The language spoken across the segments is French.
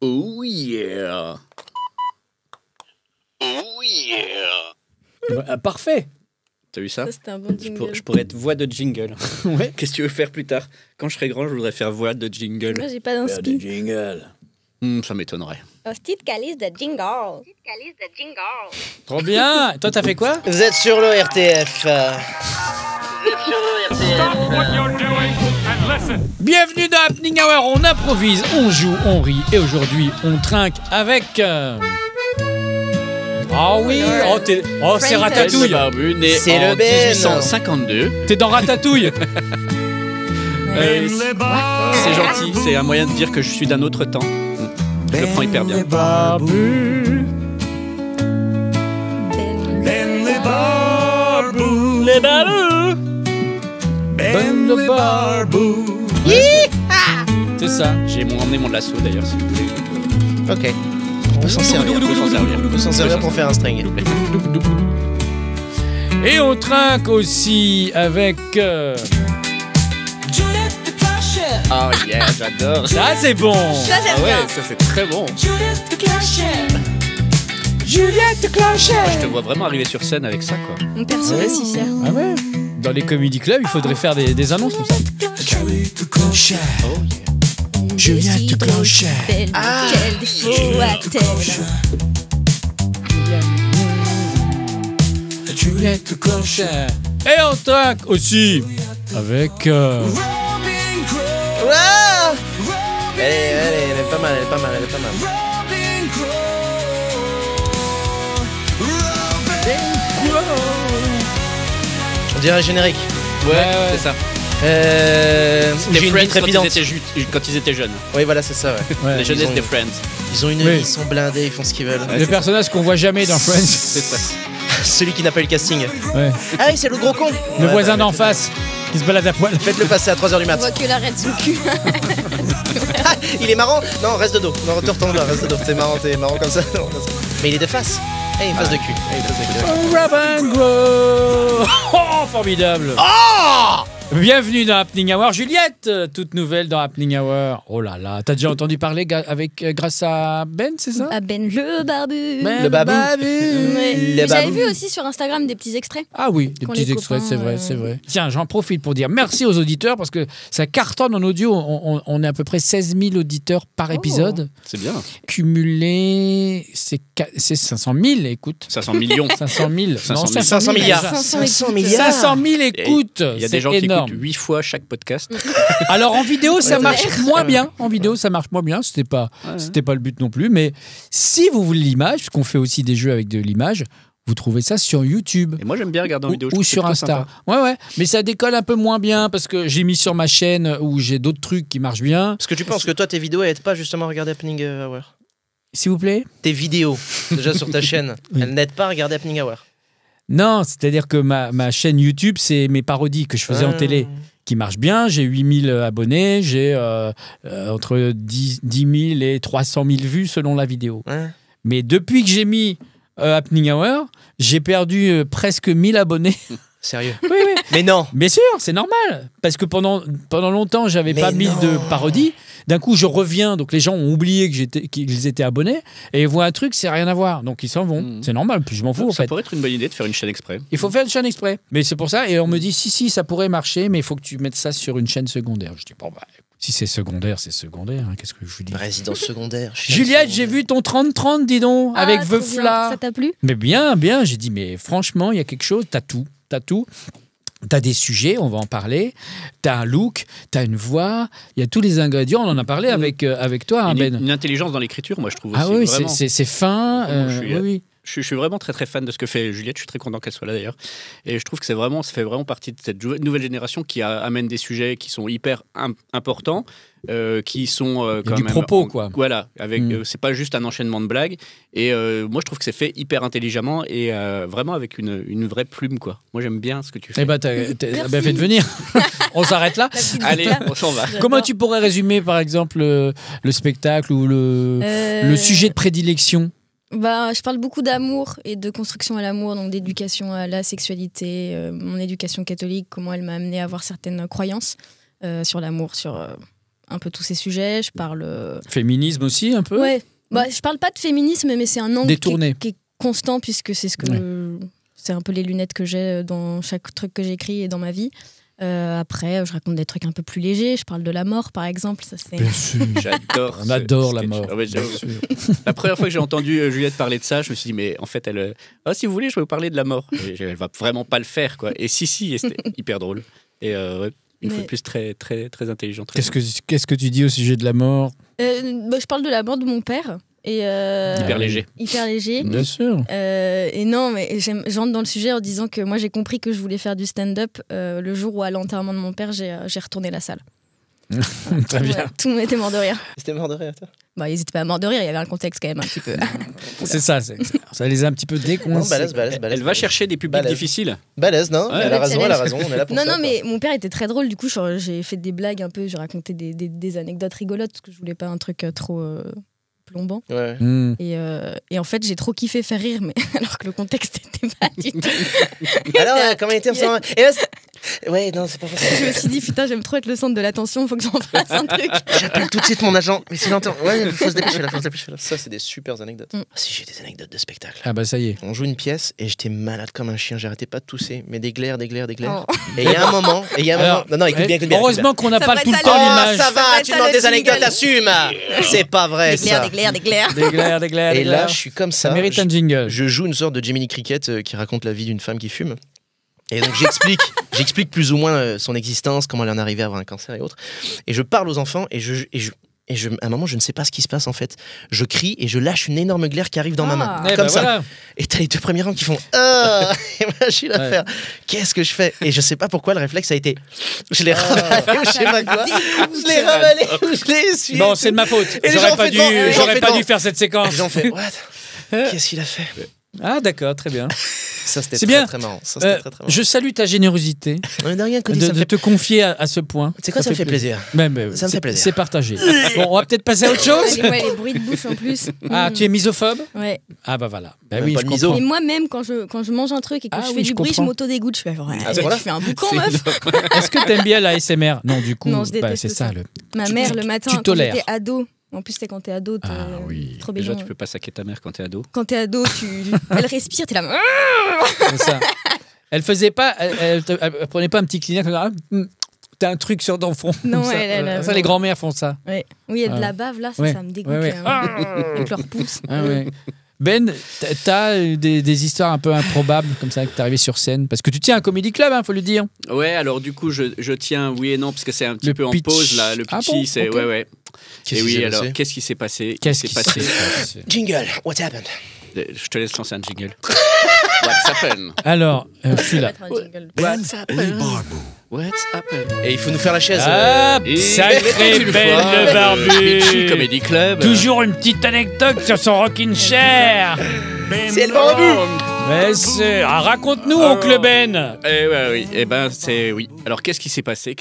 Oh yeah. Oh yeah. Parfait. T'as vu ça? Ça, c'était un bon jingle. Je pourrais être voix de jingle. Ouais. Qu'est-ce que tu veux faire plus tard? Quand je serai grand, je voudrais faire voix de jingle. Moi, j'ai pas d'inspi. Jingle. Ça m'étonnerait. Hostie de calice de jingle. Trop bien. Toi, t'as fait quoi? Vous êtes sur l'ORTF. Bienvenue dans Happening Hour. On improvise, on joue, on rit. Et aujourd'hui, on trinque avec... Ah oui, c'est Ratatouille. Barbu, né C'est en le Ben. 1852. T'es dans Ratatouille. C'est gentil, c'est un moyen de dire que je suis d'un autre temps. Je le prends hyper bien. Barbu. Les barbus. Ben le barbou. C'est ça. J'ai emmené mon lasso d'ailleurs, si vous voulez. Ok. On peut s'en servir. On peut s'en servir. On peut s'en servir pour faire un string. Et on trinque aussi avec... Oh yeah, j'adore. Ça, c'est bon. Ça, j'aime Ah ouais, bien. ça c'est très bon. Juliette Clocher. Je te vois vraiment arriver sur scène avec ça, quoi. Mon perso est si fier. Ah ouais. Dans les comedy clubs, il faudrait faire des annonces comme ça. Oh yeah. Juliette Clocher. Quel défaut a-t-elle? Juliette Clocher. Et on trinque aussi avec... Ouah, elle est pas mal, elle est pas mal, elle est pas mal. On dirait un générique. Ouais, c'est ça. J'ai une vie trépidante. Quand ils étaient jeunes. Oui, voilà, c'est ça, ouais. Ouais. La jeunesse ont- des Friends. Ils ont une Oui. vie, ils sont blindés, ils font ce qu'ils veulent. les personnages qu'on voit jamais dans Friends. C'est ça. Celui qui n'a pas eu le casting. Ouais. Ah oui, c'est le gros con. Le Ouais, voisin bah, d'en face qui se balade à poil. Faites-le passer à 3h du On mat. voit que l'arrêt de son cul. Ah, il est marrant. Non, reste de dos. Non, retourne là, reste de dos. C'est marrant, t'es marrant comme ça. Non, comme ça. Mais il est de face. Eh, une face de cul. Eh, une face de cul. Robin Gros. Oh, formidable. Bienvenue dans Happening Hour. Juliette, toute nouvelle dans Happening Hour. Oh là là, t'as déjà entendu parler grâce à Ben, c'est ça? Ah Ben le barbu. Ben Le babou. Ouais. Le Mais j'avais babou. vu aussi sur Instagram des petits extraits. Ah oui, des Quand petits les extraits, copains, c'est vrai, c'est vrai. Tiens, j'en profite pour dire merci aux auditeurs parce que ça cartonne en audio. On est à peu près 16 000 auditeurs par épisode. C'est bien. Cumulé, c'est 500 000, écoute. 500 millions. 500 000. 500 000. 500 milliards. 500 milliards. 500 000 écoutes. Il y a c'est des gens énorme. qui écoutent 8 fois chaque podcast. Alors en vidéo, ça Ouais, marche ouais. moins bien. En vidéo, ça marche moins bien. C'était pas le but non plus. Mais si vous voulez l'image, parce qu'on fait aussi des jeux avec de l'image, vous trouvez ça sur YouTube. Et moi j'aime bien regarder en vidéo. je Ou trouve que sur c'est Insta. plutôt sympa. Ouais, ouais. Mais ça décolle un peu moins bien parce que j'ai mis sur ma chaîne où j'ai d'autres trucs qui marchent bien. Parce que tu penses que toi, tes vidéos, elles n'aident pas justement à regarder Happening Hour. S'il vous plaît? Tes vidéos, déjà sur ta chaîne, Oui. elles n'aident pas à regarder Happening Hour. Non, c'est-à-dire que ma chaîne YouTube, c'est mes parodies que je faisais en télé qui marchent bien. J'ai 8000 abonnés, j'ai entre 10 000 et 300 000 vues selon la vidéo. Ouais. Mais depuis que j'ai mis Happening Hour, j'ai perdu presque 1000 abonnés. Sérieux. Oui, oui. Mais non. Bien sûr, c'est normal. Parce que pendant longtemps, j'avais Mais pas mis non. de parodies. D'un coup, je reviens. Donc, les gens ont oublié qu'ils étaient abonnés. Et ils voient un truc, c'est rien à voir. Donc, ils s'en vont. Mhm. C'est normal. Puis, je m'en fous, en Ça fait. pourrait être une bonne idée de faire une chaîne exprès. Il faut faire une chaîne exprès. Mais c'est pour ça. Et on me dit, si, ça pourrait marcher, mais il faut que tu mettes ça sur une chaîne secondaire. Je dis, bon, bah, si c'est secondaire, c'est secondaire. Hein. Qu'est-ce que je vous dis? Résidence secondaire. Juliette, j'ai vu ton 30-30, dis donc, avec Ah, trop bien. Veufla. Ça t'a plu? Mais bien, bien. J'ai dit, mais franchement, il y a quelque chose. T'as tout. T'as des sujets, on va en parler. T'as un look, t'as une voix. Il y a tous les ingrédients. On en a parlé avec toi, hein, Ben. Une intelligence dans l'écriture, moi je trouve aussi. Ah oui, vraiment. c'est fin. Moi, je suis, oui. Je suis vraiment très très fan de ce que fait Juliette. Je suis très content qu'elle soit là d'ailleurs. Et je trouve que ça fait vraiment partie de cette nouvelle génération qui amène des sujets qui sont hyper importants, qui sont quand du même propos, quoi. Voilà, avec c'est pas juste un enchaînement de blagues. Et moi je trouve que c'est fait hyper intelligemment et vraiment avec une vraie plume, quoi. Moi j'aime bien ce que tu fais. Eh ben, t'as bien fait de venir. On s'arrête là. Allez, on s'en va. Comment tu pourrais résumer, par exemple, le spectacle ou le sujet de prédilection? Bah, je parle beaucoup d'amour et de construction à l'amour, donc d'éducation à la sexualité, mon éducation catholique, comment elle m'a amené à avoir certaines croyances sur l'amour, sur un peu tous ces sujets. Je parle. Féminisme aussi, un peu. Ouais. Bah, je parle pas de féminisme, mais c'est un angle Détourné. qui est constant puisque c'est ce que c'est un peu les lunettes que j'ai dans chaque truc que j'écris et dans ma vie. Après, je raconte des trucs un peu plus légers. Je parle de la mort, par exemple. Ça, c'est... Bien sûr. J'adore. On adore la sketch. mort. Ah ouais, Bien j'avoue. sûr. La première fois que j'ai entendu Juliette parler de ça, je me suis dit, mais en fait, si vous voulez, je vais vous parler de la mort. Et elle va vraiment pas le faire, quoi. Et si, et c'était hyper drôle. Et une fois de plus, très, très, très intelligent. Très Qu'est-ce que tu dis au sujet de la mort? Je parle de la mort de mon père. Et hyper léger. Hyper léger. Bien sûr. Et non, mais j'entre dans le sujet en disant que moi, j'ai compris que je voulais faire du stand-up le jour où, à l'enterrement de mon père, j'ai retourné la salle. Très bien. Ouais, tout le monde était mort de rire. C'était mort de rire, toi. Bah, ils étaient pas morts de rire, il y avait un contexte quand même un petit peu. C'est ça. Ça les a un petit peu Non, décoincés. balèze. Elle va chercher des publics Balèze. difficiles. Balèze, non? Ouais, Elle a raison, on est là pour Non, ça. non, mais mon père était très drôle, du coup, j'ai fait des blagues un peu, j'ai raconté des anecdotes rigolotes parce que je voulais pas un truc trop plombant. Ouais. Hmm. Et en fait, j'ai trop kiffé faire rire, mais alors que le contexte était pas du tout. Alors, comment il était et là, ouais, non, c'est pas Je possible. me suis dit, putain, j'aime trop être le centre de l'attention, faut que j'en fasse un truc. J'appelle tout de suite mon agent. Mais c'est longtemps. Ouais, il faut se dépêcher là, Ça, c'est des super anecdotes. Mm. Si j'ai des anecdotes de spectacle. Ah bah ça y est. On joue une pièce et j'étais malade comme un chien. J'arrêtais pas de tousser. Mais des glaires. Oh. Et il y a un moment. Non, écoute bien. Heureusement qu'on n'a Ça pas va tout le être temps ça, l'image. Ça Ça va, va tu être demandes le des jingle. anecdotes, assume. C'est pas vrai, ça. Des glaires. Des glaires. Et là, je suis comme ça. Ça mérite un jingle. Je joue une sorte de Jiminy Cricket qui raconte la vie d'une femme qui fume. Et donc j'explique plus ou moins son existence, comment elle en est arrivée à avoir un cancer et autres. Et je parle aux enfants et à un moment, je ne sais pas ce qui se passe en fait. Je crie et je lâche une énorme glaire qui arrive dans ma main. Eh Comme bah ça. voilà. Et t'as les deux premiers rangs qui font ah. Et moi, je suis là à Ouais. faire qu'est-ce que je fais? Et je sais pas pourquoi le réflexe a été je l'ai ravalé ou je sais pas quoi. Je l'ai ravalé ou je l'ai essuyé. Bon, c'est de ma faute. Et les gens J'aurais ont fait devant. Les gens ont j'aurais fait pas devant. dû faire cette séquence. Ils ont fait what? Qu'est-ce qu'il a fait? Ah d'accord, très bien. Ça c'était C'est très, bien. très marrant. Ça c'était très marrant. Je salue ta générosité De rien, Cody, ça me de fait te confier à ce point. C'est quoi, ça me fait plaisir. Mais, Ça me fait plaisir. C'est partagé. Bon, on va peut-être passer à autre chose. Les bruits de bouche en plus. Ah, tu es misophobe? Ouais. Ah bah voilà. Bah Même oui, pas je de miso. comprends. Et moi-même, quand je mange un truc et que Ah je oui, fais je du bruit, je comprends. m'auto-dégoûte. Je fais genre, Ah, voilà. tu fais un boucan, meuf. Est-ce que t'aimes bien la SMR? Non, du coup, Non, je déteste c'est ça. ça. Ma Tu- mère, tu- le matin, tu quand tolères. j'étais ado. En plus, c'est quand t'es ado, Ah oui. trop Déjà, bébé. tu peux pas saquer ta mère quand t'es ado. Quand t'es ado, elle respire, t'es là. C'est ça. Elle faisait pas, elle prenait pas un petit Kleenex comme ça. T'as un truc sur ton front. Non, ça, elle- les grands-mères font ça. Ouais. Oui, il y a de Ah. la bave là, Ouais. ça me dégoûte. Ouais, ouais. Avec leur pouce. Ah ouais. Ben, t'as des histoires un peu improbables comme ça que t'es arrivé sur scène parce que tu tiens un comédie club, faut le dire. Ouais, alors du coup, je tiens oui et non, parce que c'est un petit Le peu en pitch. pause là. Le Ah pitchy, bon, c'est ok. ouais. Qu'est-ce Et qui oui, s'est alors passé qu'est-ce qui s'est passé? Qu'est-ce qui passé? Jingle, what happened? Je te laisse lancer un jingle. What's happened? Alors, je suis là. Ça va être un jingle. What's happened? What's happened? Et il faut nous faire la chaise. Ah, Et sacré une Ben fois, le barbu. Pitchy Comedy Club. Toujours une petite anecdote sur son rocking chair. C'est le barbu. Mais c'est... Ah, raconte-nous, oncle Ben. Eh ouais, oui, eh ben c'est oui. Alors qu'est-ce qui s'est passé?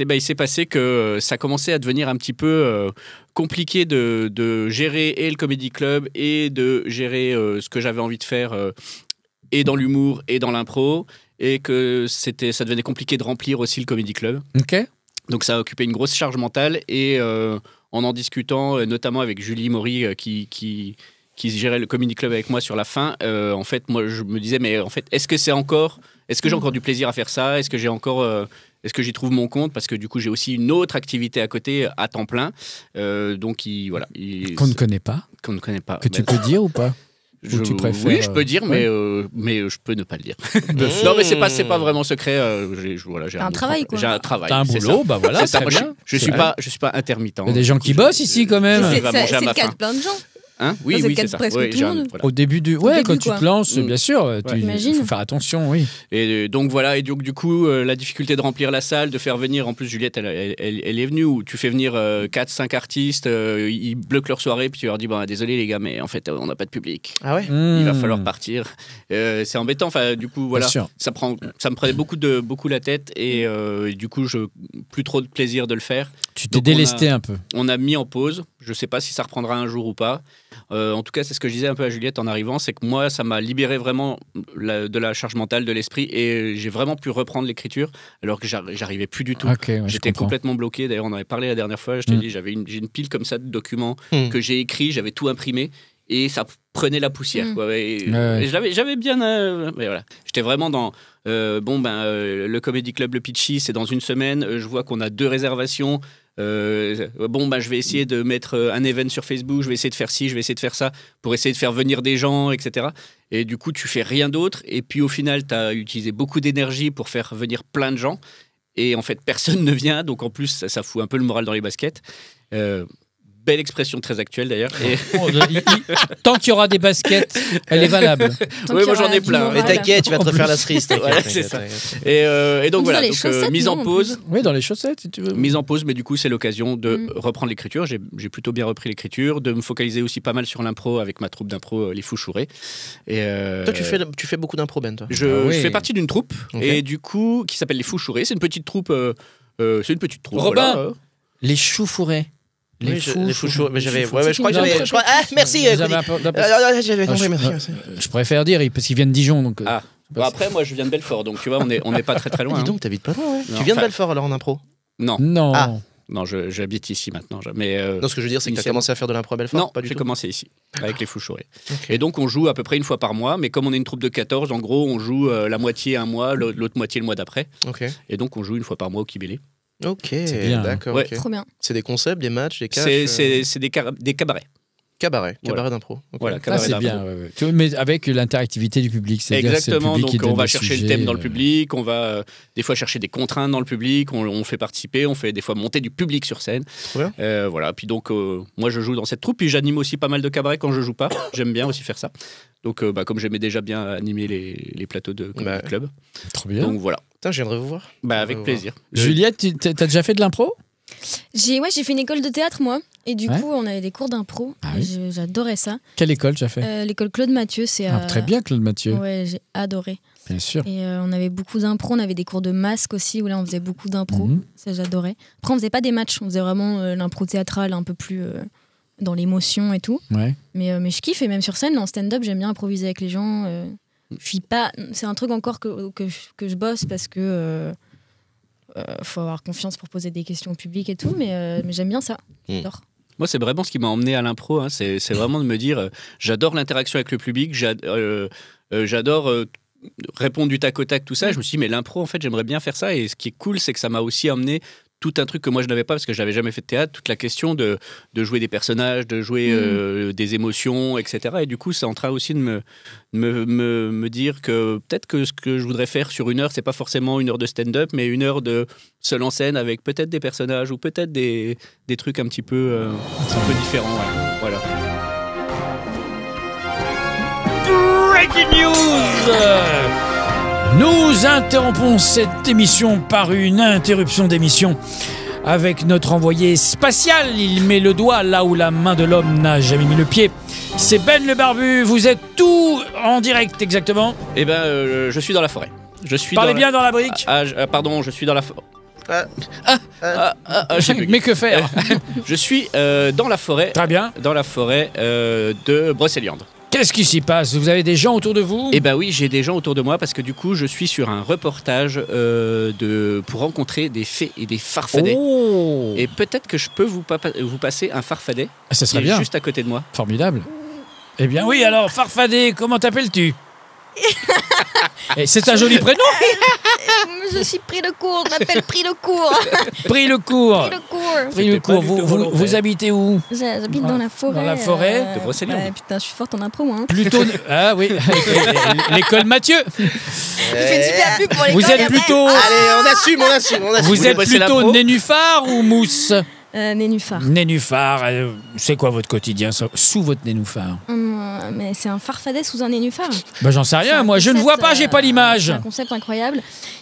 Ben, il s'est passé que ça commençait à devenir un petit peu compliqué de gérer et le comedy club et de gérer ce que j'avais envie de faire et dans l'humour et dans l'impro, et que ça devenait compliqué de remplir aussi le comedy club. Ok. Donc ça a occupé une grosse charge mentale, et en discutant notamment avec Julie Maury qui gérait le comedy club avec moi sur la fin, en fait moi je me disais, mais en fait est-ce que j'ai encore du plaisir à faire ça? Est-ce que j'y trouve mon compte? Parce que du coup j'ai aussi une autre activité à côté à temps plein, donc Qu'on ne connaît pas. qu'on ne connaît pas. Que tu Ben, peux dire ou pas? Ou tu préfères, oui, je peux dire, ouais. mais je peux ne pas le dire. Non, mais c'est pas vraiment secret. J'ai Un travail, quoi. J'ai un travail. T'as un c'est boulot, ça. bah voilà, C'est ça. très Moi, bien. je suis pas intermittent. Il y a des gens qui bossent ici, quand même. Je C'est vais manger à c'est ma le cas faim. de plein de gens. Hein? Oui, Ça, c'est oui, le cas c'est de ça. presque Oui, tout le monde. voilà. Au début quand tu quoi. te lances, Mm. bien sûr, il J'imagine. faut faire attention, oui. Et donc voilà, et donc du coup, la difficulté de remplir la salle, de faire venir, en plus Juliette, elle est venue, où tu fais venir 4-5 artistes, ils bloquent leur soirée, puis tu leur dis, bon, désolé les gars, mais en fait, on n'a pas de public. Ah ouais? Il va Mm. falloir partir. C'est embêtant, enfin, du coup, voilà. Bien sûr. Ça me prenait beaucoup la tête, et du coup, plus trop de plaisir de le faire. Tu t'es Donc, délesté un peu. On a mis en pause. Je sais pas si ça reprendra un jour ou pas. En tout cas, c'est ce que je disais un peu à Juliette en arrivant, c'est que moi, ça m'a libéré vraiment de la charge mentale, de l'esprit, et j'ai vraiment pu reprendre l'écriture, alors que j'arrivais plus du tout. Ok, ouais, je J'étais comprends. complètement bloqué. D'ailleurs, on en avait parlé la dernière fois. Je t'ai dit, j'ai une pile comme ça de documents que j'ai écrits, j'avais tout imprimé. Et ça prenait la poussière. Quoi. Et j'avais bien. Mais voilà. J'étais vraiment dans. Le Comedy Club Le Pitchy, c'est dans une semaine. Je vois qu'on a 2 réservations. Je vais essayer de mettre un event sur Facebook. Je vais essayer de faire ci, je vais essayer de faire ça pour essayer de faire venir des gens, etc. Et du coup, tu fais rien d'autre. Et puis au final, tu as utilisé beaucoup d'énergie pour faire venir plein de gens. Et en fait, personne ne vient. Donc en plus, ça fout un peu le moral dans les baskets. Belle expression très actuelle d'ailleurs. Et... Tant qu'il y aura des baskets, elle est valable. Oui, moi j'en ai plein. Mais t'inquiète, tu vas te refaire la cerise. Voilà, c'est ça. Et donc voilà, mise en pause. Oui, dans les chaussettes, si tu veux. Mise en pause, mais du coup, c'est l'occasion de reprendre l'écriture. J'ai plutôt bien repris l'écriture, de me focaliser aussi pas mal sur l'impro avec ma troupe d'impro, les Fouchourés. Toi, tu fais beaucoup d'impro, Ben, toi. Je fais partie d'une troupe, et du coup, qui s'appelle les Fouchourés. C'est une petite troupe. Robin, voilà. Les choux fourrés. Les fouchourés. Mais j'avais. Ouais, je crois que j'avais. Ah, merci. J'avais compris, merci. Je préfère dire, parce qu'ils viennent de Dijon. Donc, Bon, après, moi, je viens de Belfort, donc tu vois, on n'est pas très loin. Dis donc, t'habites pas loin, ouais. Tu viens de Belfort alors en impro? Non. Non, j'habite ici maintenant. Mais non, ce que je veux dire, c'est que tu as commencé à faire de l'impro à Belfort? Non, j'ai commencé ici, avec les Fouchourés. Okay. Et donc, on joue à peu près une fois par mois, mais comme on est une troupe de 14, en gros, on joue la moitié un mois, l'autre moitié le mois d'après. Okay. Et donc, on joue une fois par mois au Kibélé. Ok, d'accord. Ouais. Okay. Trop bien. C'est des concepts, des matchs, des caches C'est des cabarets. Cabaret d'impro. Okay. Voilà, cabaret c'est d'impro. bien. Mais avec l'interactivité du public. Exactement, le public donc on va chercher sujets, le thème dans le public, on va des fois chercher des contraintes dans le public, on fait participer, on fait des fois monter du public sur scène. Voilà, puis donc moi je joue dans cette troupe, puis j'anime aussi pas mal de cabarets quand je joue pas, j'aime bien aussi faire ça. Donc comme j'aimais déjà bien animer les plateaux de Comedy Club. Trop bien. Donc voilà. Putain, je viendrai vous voir. Avec plaisir. Juliette, t'as déjà fait de l'impro? J'ai fait une école de théâtre, moi. Et du coup, on avait des cours d'impro. J'adorais ça. Quelle école tu as fait? L'école Claude Mathieu. Très bien, Claude Mathieu. Ouais, j'ai adoré. Bien sûr. Et on avait beaucoup d'impro. On avait des cours de masque aussi, où là, on faisait beaucoup d'impro. Ça, j'adorais. Après, on faisait pas des matchs. On faisait vraiment l'impro théâtrale, un peu plus dans l'émotion et tout. Ouais. Mais je kiffe. Et même sur scène, en stand-up, j'aime bien improviser avec les gens. Je suis pas... C'est un truc encore que je bosse parce que... faut avoir confiance pour poser des questions au public et tout, mais j'aime bien ça. J'adore. Moi, c'est vraiment ce qui m'a emmené à l'impro. Hein. C'est vraiment de me dire, j'adore l'interaction avec le public, j'adore répondre du tac au tac, tout ça. Je me suis dit, mais l'impro, en fait, j'aimerais bien faire ça. Et ce qui est cool, c'est que ça m'a aussi emmené tout un truc que moi je n'avais pas parce que j'avais jamais fait de théâtre, toute la question de jouer des personnages, de jouer des émotions, etc. Et du coup, c'est en train aussi de me dire que peut-être que ce que je voudrais faire sur 1 heure, c'est pas forcément 1 heure de stand-up, mais 1 heure de seul en scène avec peut-être des personnages ou peut-être des trucs un petit peu différents. Ouais. Voilà. Breaking news! Nous interrompons cette émission par une interruption d'émission avec notre envoyé spatial. Il met le doigt là où la main de l'homme n'a jamais mis le pied. C'est Ben le Barbu. Vous êtes tout en direct exactement? Eh ben, je suis dans la forêt. Parlez bien dans la brique. Pardon, je suis dans la forêt. Mais que faire? Je suis dans la forêt. Très bien. Dans la forêt de Brocéliande. Qu'est-ce qui s'y passe? Vous avez des gens autour de vous? Eh ben oui, j'ai des gens autour de moi parce que du coup, je suis sur un reportage pour rencontrer des fées et des farfadets. Oh. Et peut-être que je peux vous passer un farfadet. Ça serait qui est bien. Juste à côté de moi. Formidable. Eh bien oui, alors farfadet, comment t'appelles-tu? Et c'est un joli prénom. Je suis pris de court, je m'appelle Pris de court. Pris le court. Pris de court. Pris le court. Vous habitez où? J'habite dans la forêt. Dans la forêt de Brocéliande. Ouais, putain, je suis forte en impro, hein. Plutôt. Ah oui, l'école Mathieu. Je fais une super pub pour l'école. Vous êtes plutôt. Allez, on assume. Vous êtes plutôt nénuphar ou mousse? Nénuphar. Nénuphar, c'est quoi votre quotidien sous votre nénuphar? Mais c'est un farfadet sous un nénuphar. Bah j'en sais rien, moi je ne vois pas, j'ai pas l'image. C'est un concept incroyable.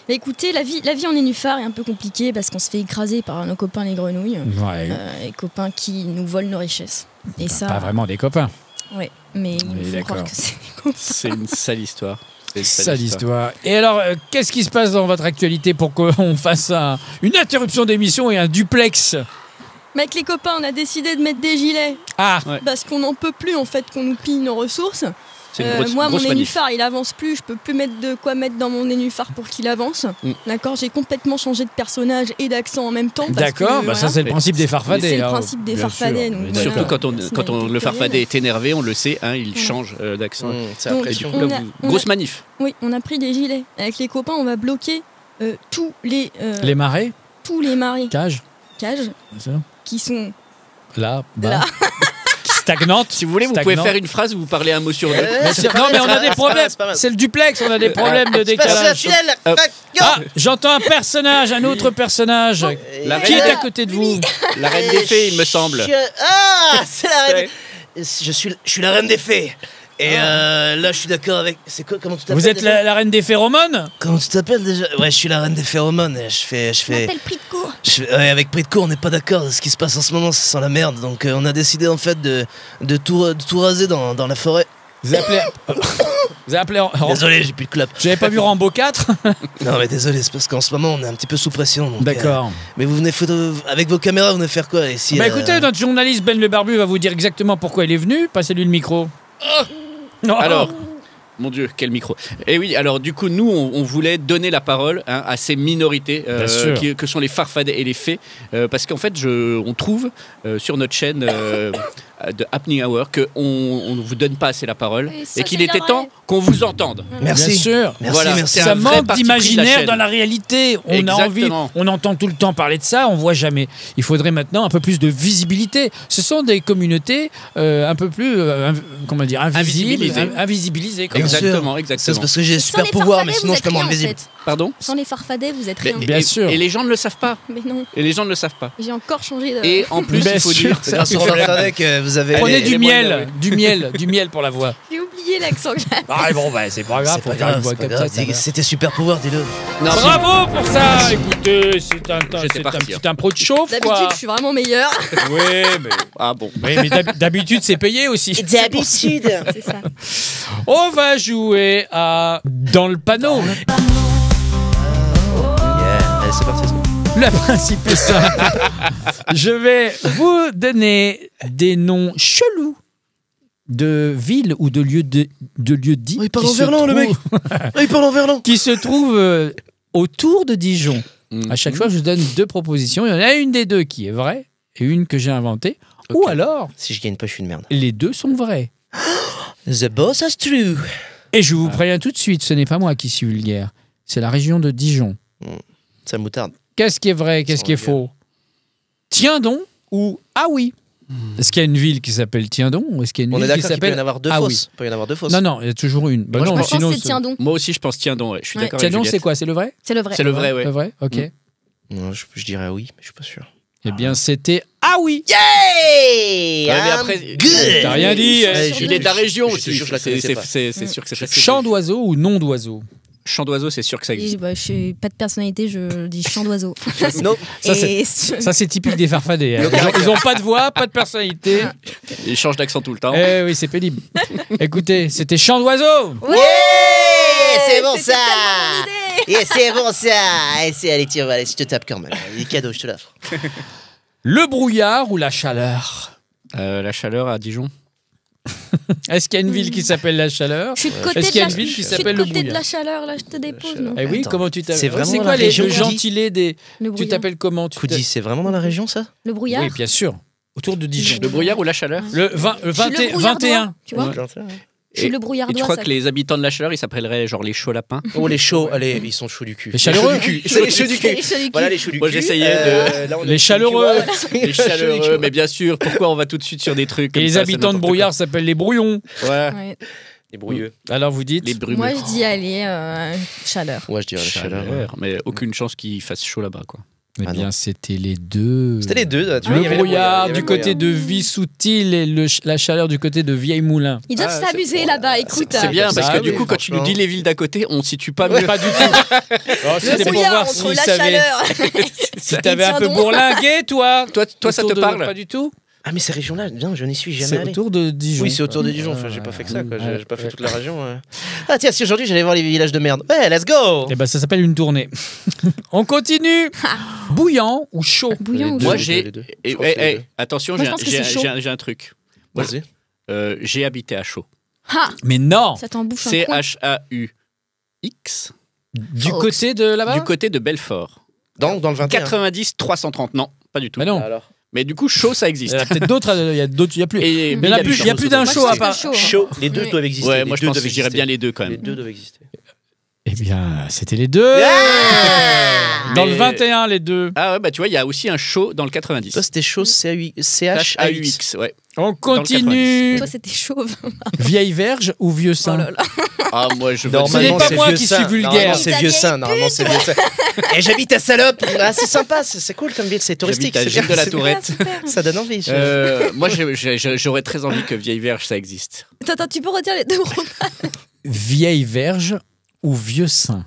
Bah, écoutez, la vie en nénuphar est un peu compliquée parce qu'on se fait écraser par nos copains les grenouilles. Ouais. Les copains qui nous volent nos richesses. Et ça. Pas vraiment des copains. Ouais, mais il faut croire que c'est des copains. C'est une sale histoire. Sale histoire. Et alors, qu'est-ce qui se passe dans votre actualité pour qu'on fasse une interruption d'émission et un duplex? Mais avec les copains, on a décidé de mettre des gilets. Ah, Parce qu'on n'en peut plus, en fait, qu'on nous pille nos ressources. C'est une grosse, moi, mon grosse manif. nénuphar, il avance plus. Je peux plus mettre de quoi mettre dans mon nénuphar pour qu'il avance. D'accord, j'ai complètement changé de personnage et d'accent en même temps. parce d'accord, que, bah ça voilà. c'est le principe des farfadets. C'est le hein. principe des Bien farfadets. sûr. donc Mais voilà. Surtout quand, Personnalité quand le victorienne. farfadet est énervé, on le sait, hein, il change d'accent. C'est Donc, la Et du pression. coup, là, on a- grosse manif. Oui, on a pris des gilets. Avec les copains, on va bloquer tous les Les tous les marécages cages, c'est ça qui sont là, bas. là. Stagnante. Si vous voulez, vous pouvez faire une phrase où vous parlez un mot sur deux. Non, mais on a des problèmes. C'est le duplex, on a des problèmes de décalage. Ah, j'entends un personnage, un autre personnage. Qui est à côté de vous? La reine des fées, il me semble. Ah, c'est la reine. Je suis la reine des fées. Et là, je suis d'accord avec. C'est quoi? Comment tu t'appelles? Vous êtes déjà la reine des phéromones? Comment tu t'appelles déjà? Ouais, je suis la reine des phéromones. Je fais. prix de cours. Ouais, avec Prix de Cour, on n'est pas d'accord. Ce qui se passe en ce moment, ça sent la merde. Donc, on a décidé en fait de tout raser dans la forêt. Vous avez appelé Désolé, j'ai plus de clap. J'avais pas vu Rambo 4. Non, mais désolé, c'est parce qu'en ce moment, on est un petit peu sous pression. donc, D'accord. mais vous venez avec vos caméras, vous venez faire quoi ici? Bah écoutez, notre journaliste Ben Le Barbu va vous dire exactement pourquoi il est venu. Passez-lui le micro. Non. Alors, mon Dieu, quel micro. Et oui, alors du coup, nous, on voulait donner la parole à ces minorités Bien sûr. que sont les farfadets et les fées. Parce qu'en fait, on trouve sur notre chaîne de Happening Hour qu'on ne vous donne pas assez la parole Et ça, et qu'il c'est était vrai. temps qu'on vous entende. Merci. Bien sûr. Merci, Voilà, merci. c'est Ça un vrai manque parti pris de la d'imaginaire chaîne. dans la réalité. On a envie, Exactement. on entend tout le temps parler de ça, on voit jamais. Il faudrait maintenant un peu plus de visibilité. Ce sont des communautés un peu plus, comment dire, invisibilisées. comme Bien ça. sûr. Exactement, C'est exactement. parce que j'ai des Sans super les pouvoirs, mais farfadets, sinon vous je peux êtes me rien, rendre en visible. fait. Pardon. Sans les farfadets, vous êtes Mais- rien. Bien sûr. Et les gens ne le savent pas. Mais non, Et les gens ne le savent pas. j'ai encore changé de. Et en plus, Bien il faut sûr. dire. C'est grâce au Robert Fadek que vous avez. Prenez Elle est du moyenne, miel, du miel pour la voix. J'ai oublié l'accent que j'avais. Ah bon, bah c'est pas grave, C'est faut pas faire une grave, voix c'est pas comme ça. grave. C'était super pouvoir, dis-le. Non, Bravo pour ça. Écoutez, c'est un partir. petit impro de chauffe, D'habitude, quoi. je suis vraiment meilleure. Oui, mais Ah bon. d'habitude c'est payé aussi. D'habitude. C'est ça. On va jouer à Dans le panneau. Allez, c'est parti. Le principe est simple. Je vais vous donner des noms chelous de villes ou de lieux dits Oh, il parle qui en se verlan, le mec. trouvent- Oh, il parle en verlan. qui se trouvent autour de Dijon. À chaque fois, je vous donne deux propositions. Il y en a une des deux qui est vraie et une que j'ai inventée. Ok. Ou alors, Si je gagne pas, je suis une merde. les deux sont vraies. The boss is true. Et je vous préviens tout de suite, ce n'est pas moi qui suis vulgaire. C'est la région de Dijon. Ça moutarde. Qu'est-ce qui est vrai, qu'est-ce qui est faux? Tiens donc ou ah oui? Est-ce qu'il y a une ville qui s'appelle Tiens donc ou est-ce qu'il y a une On est ville qui d'accord qu'il peut y en s'appelle avoir deux Ah fausses. Il peut y en avoir deux fausses. Non, non, il y a toujours une. Bah Moi, je non, Je pense sinon, que c'est tiens donc. Moi aussi, je pense tiens donc. Ouais. Je suis Ouais. d'accord Tiens avec donc, c'est Juliette. quoi? C'est le vrai? C'est le vrai. C'est le vrai, ouais. Le vrai? Ok. Non, je dirais oui, mais je suis pas sûr. Eh bien, c'était ah oui! Hey, Ouais, mais après, T'as rien dit. Il est de la région Je te aussi. jure, je la connaissais pas. C'est sûr que c'est facile. Chant d'oiseau ou nom d'oiseau? Chant d'oiseau, c'est sûr que ça existe. Je suis pas de personnalité, je dis chant d'oiseau. Non. Ça, Et Ça, c'est typique des farfadets. hein. Ils ont pas de voix, pas de personnalité. Il change d'accent tout le temps. Eh oui, c'est pénible. Écoutez, c'était chant d'oiseau. Ouais, c'est bon c'était ça. tellement mon idée. Et c'est bon ça. Et c'est allez, tiens, allez, je te tape quand même. Il est cadeau, je te l'offre. Le brouillard ou la chaleur? La chaleur à Dijon. Est-ce qu'il y a une ville qui s'appelle la chaleur? Je suis de côté Est-ce qu'il y a de une la- ville qui je suis s'appelle de le côté de brouillard? la chaleur, là, je te dépose. chaleur. non Eh oui, Attends. comment tu t'appelles? C'est vraiment C'est dans quoi la région le qu'on dit gentilé des. Le Tu brouillard. t'appelles comment? Coudi, c'est vraiment dans la région ça? Le brouillard. Oui, bien sûr. Autour de Dijon. Le brouillard ou la chaleur? Le Je suis le 21. brouillardois, tu vois. Je suis Et- le Et brouillardois. tu crois ça. que les habitants de la chaleur, ils s'appelleraient genre les chauds lapins? Oh les chauds, allez, ils sont chauds du cul. Les chaleureux. C'est les chauds du cul. Les chauds du cul. Voilà les chauds du cul. Moi, j'essayais là, on est Les au chaleureux. cul, voilà. Les chaleureux, mais bien sûr, pourquoi on va tout de suite sur des trucs Et comme les ça, habitants c'est de Brouillard s'appellent les brouillons. n'importe quoi. Ouais, Ouais. Les brouilleux. Alors vous dites les brumeux. Moi, je dis allez, chaleur. Ouais, je dirais la chaleur. Chaleur, mais aucune chance qu'il fasse chaud là-bas, quoi. Eh Ah bien, non. c'était les deux. C'était les deux, là, tu vois. il y Le avait brouillard il y avait du côté de Vissoutil et la chaleur du côté de Vieille-Moulin. Ils doivent Ah, s'amuser là-bas, écoute. C'est bien, parce Ah que du oui, coup, quand tu nous franchement. dis les villes d'à côté, on situe pas mieux. Pas du tout. Oh, Le c'était pour brouillard voir entre s'ils la savaient. chaleur. Si t'avais un peu Tiens donc. bourlingué, toi. Toi, ça autour te de- parle? Pas du tout. Ah, mais ces régions-là, bien, je n'y suis jamais C'est allé. autour de Dijon. Oui, c'est autour de Dijon. Enfin, j'ai pas fait que ça, quoi. J'ai pas fait Ouais. toute la région. Ah, tiens, si aujourd'hui j'allais voir les villages de merde. Ouais, let's go. Eh ben, ça s'appelle une tournée. On continue. Bouillant ou chaud? Bouillant ou deux. Moi, chaud j'ai. les deux. et- Je crois que c'est les deux. Attention, Moi, je pense que c'est chaud. j'ai un truc. Vas-y. J'ai habité à Chaux. Ah, Mais non. ça t'en bouffe un coin. CHAUX, Du Oh, côté de là-bas? du côté de Belfort. Dans le 21. 90 330. Non, pas du tout. Mais non. Alors. Mais du coup, Chaux, ça Il existe. y en a peut-être d'autres. Il y a d'autres. Il y a plus. Et Mais il y en a plus. Il y a plus d'un Moi, je show à pense part. que chaud, hein. Chaud, les deux Oui. doivent exister. Ouais, les moi je deux pense doivent que je dirais exister. bien les deux quand Les même. deux doivent exister. Eh bien, c'était les deux. Dans Mais- le 21, les deux. Ah ouais, bah tu vois, il y a aussi un Chaux dans le 90. Toi, c'était chaud, CHAUX. CHAUX, ouais. On le continue. Toi, c'était chauve. Vieille verge ou vieux Oh sein? là là. Ah, moi je veux Normalement, pas c'est moi vieux qui sein. suis vulgaire. Normalement, c'est Ta vieux vieille sein. Normalement, c'est vieux sein. Et j'habite à Salope. Ah, c'est sympa. C'est cool comme ville. C'est touristique. J'habite à c'est Gilles bien, de la c'est bien. Tourette. Super. Ça donne envie. Moi j'aurais très envie que Vieille Verge ça existe. Attends, tu peux redire les deux. Vieille verge ou vieux sein?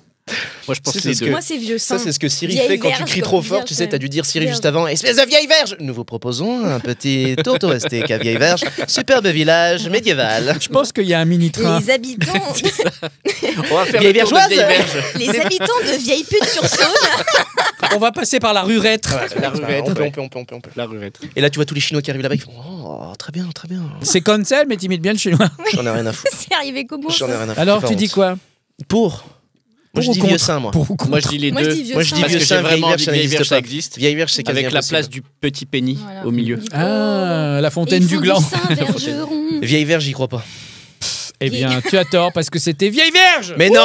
Moi je pense C'est les ce deux. que- Moi, c'est vieux Ça, sein. c'est ce que Siri Vieille fait quand tu verge cries comme trop fort. vierge, Tu sais, t'as dû dire Siri vierge. juste avant. Espèce de vieille verge. Nous vous proposons un petit tour touristique à Vieille Verge. Superbe village médiéval. Je pense qu'il y a un mini-train. Les habitants, On va faire Vieille le tour de Vergeoise. Vieille Verge. les habitants de Vieille-Pute-sur-Saône. On va passer par la rurette. La rurette, On peut, ouais. on peut. La rurette. Et là, tu vois tous les Chinois qui arrivent là-bas. Ils font oh, très bien, très bien. C'est Cancel, mais t'imites bien le chinois. J'en ai rien à foutre. C'est arrivé comment J'en ai ça rien à foutre. Alors, J'ai tu pas dis honte. quoi? Pour. Moi, je Pour ou dis contre? vieux sein, moi. Pour ou contre? Moi je dis les Moi, deux. je dis vieux Moi, je sein. dis Parce vieux que sein, j'ai vraiment Vieille envie Verge, que ça Vieille n'existe Verge ça pas. existe. Vieille Verge, c'est quasi Avec la impossible. place du petit penny Voilà. au milieu. Ah, la Et fontaine ils du font gland. sein Bergeron. Vieille Verge, j'y crois pas. Eh bien, tu as tort parce que c'était Vieille Verge. Mais non.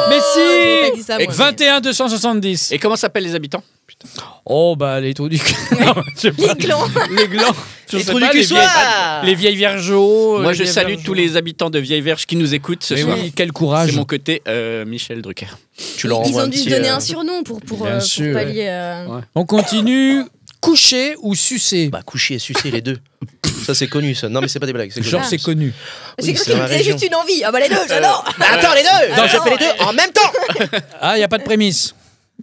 Mais J'avais si. pas dit ça, moi. 21 270. Et comment s'appellent les habitants? Oh bah les trous du cul. Non, je sais pas. Les glands. Les glands. Je Les sais trous du pas, cul les vieilles- soir. Les vieilles vergeaux. Moi les je vieilles salue vergeaux. tous les habitants de Vieille Verge qui nous écoutent ce Mais soir. oui, quel C'est courage. mon côté Michel Drucker. Tu leur Ils envoies ont un dû se petit, donner un surnom pour Bien sûr. pallier. On continue. Coucher ou sucer? Bah, coucher et sucer les deux. Ça, c'est connu, ça. Non, mais c'est pas des blagues. c'est connu. Genre c'est connu. J'ai Oui, cru c'est qu'il dans me la disait région. juste une envie. Ah bah les deux, j'adore. Mais attends, les deux. Non, je non, fais les deux en même temps. Ah, il y a pas de prémisse.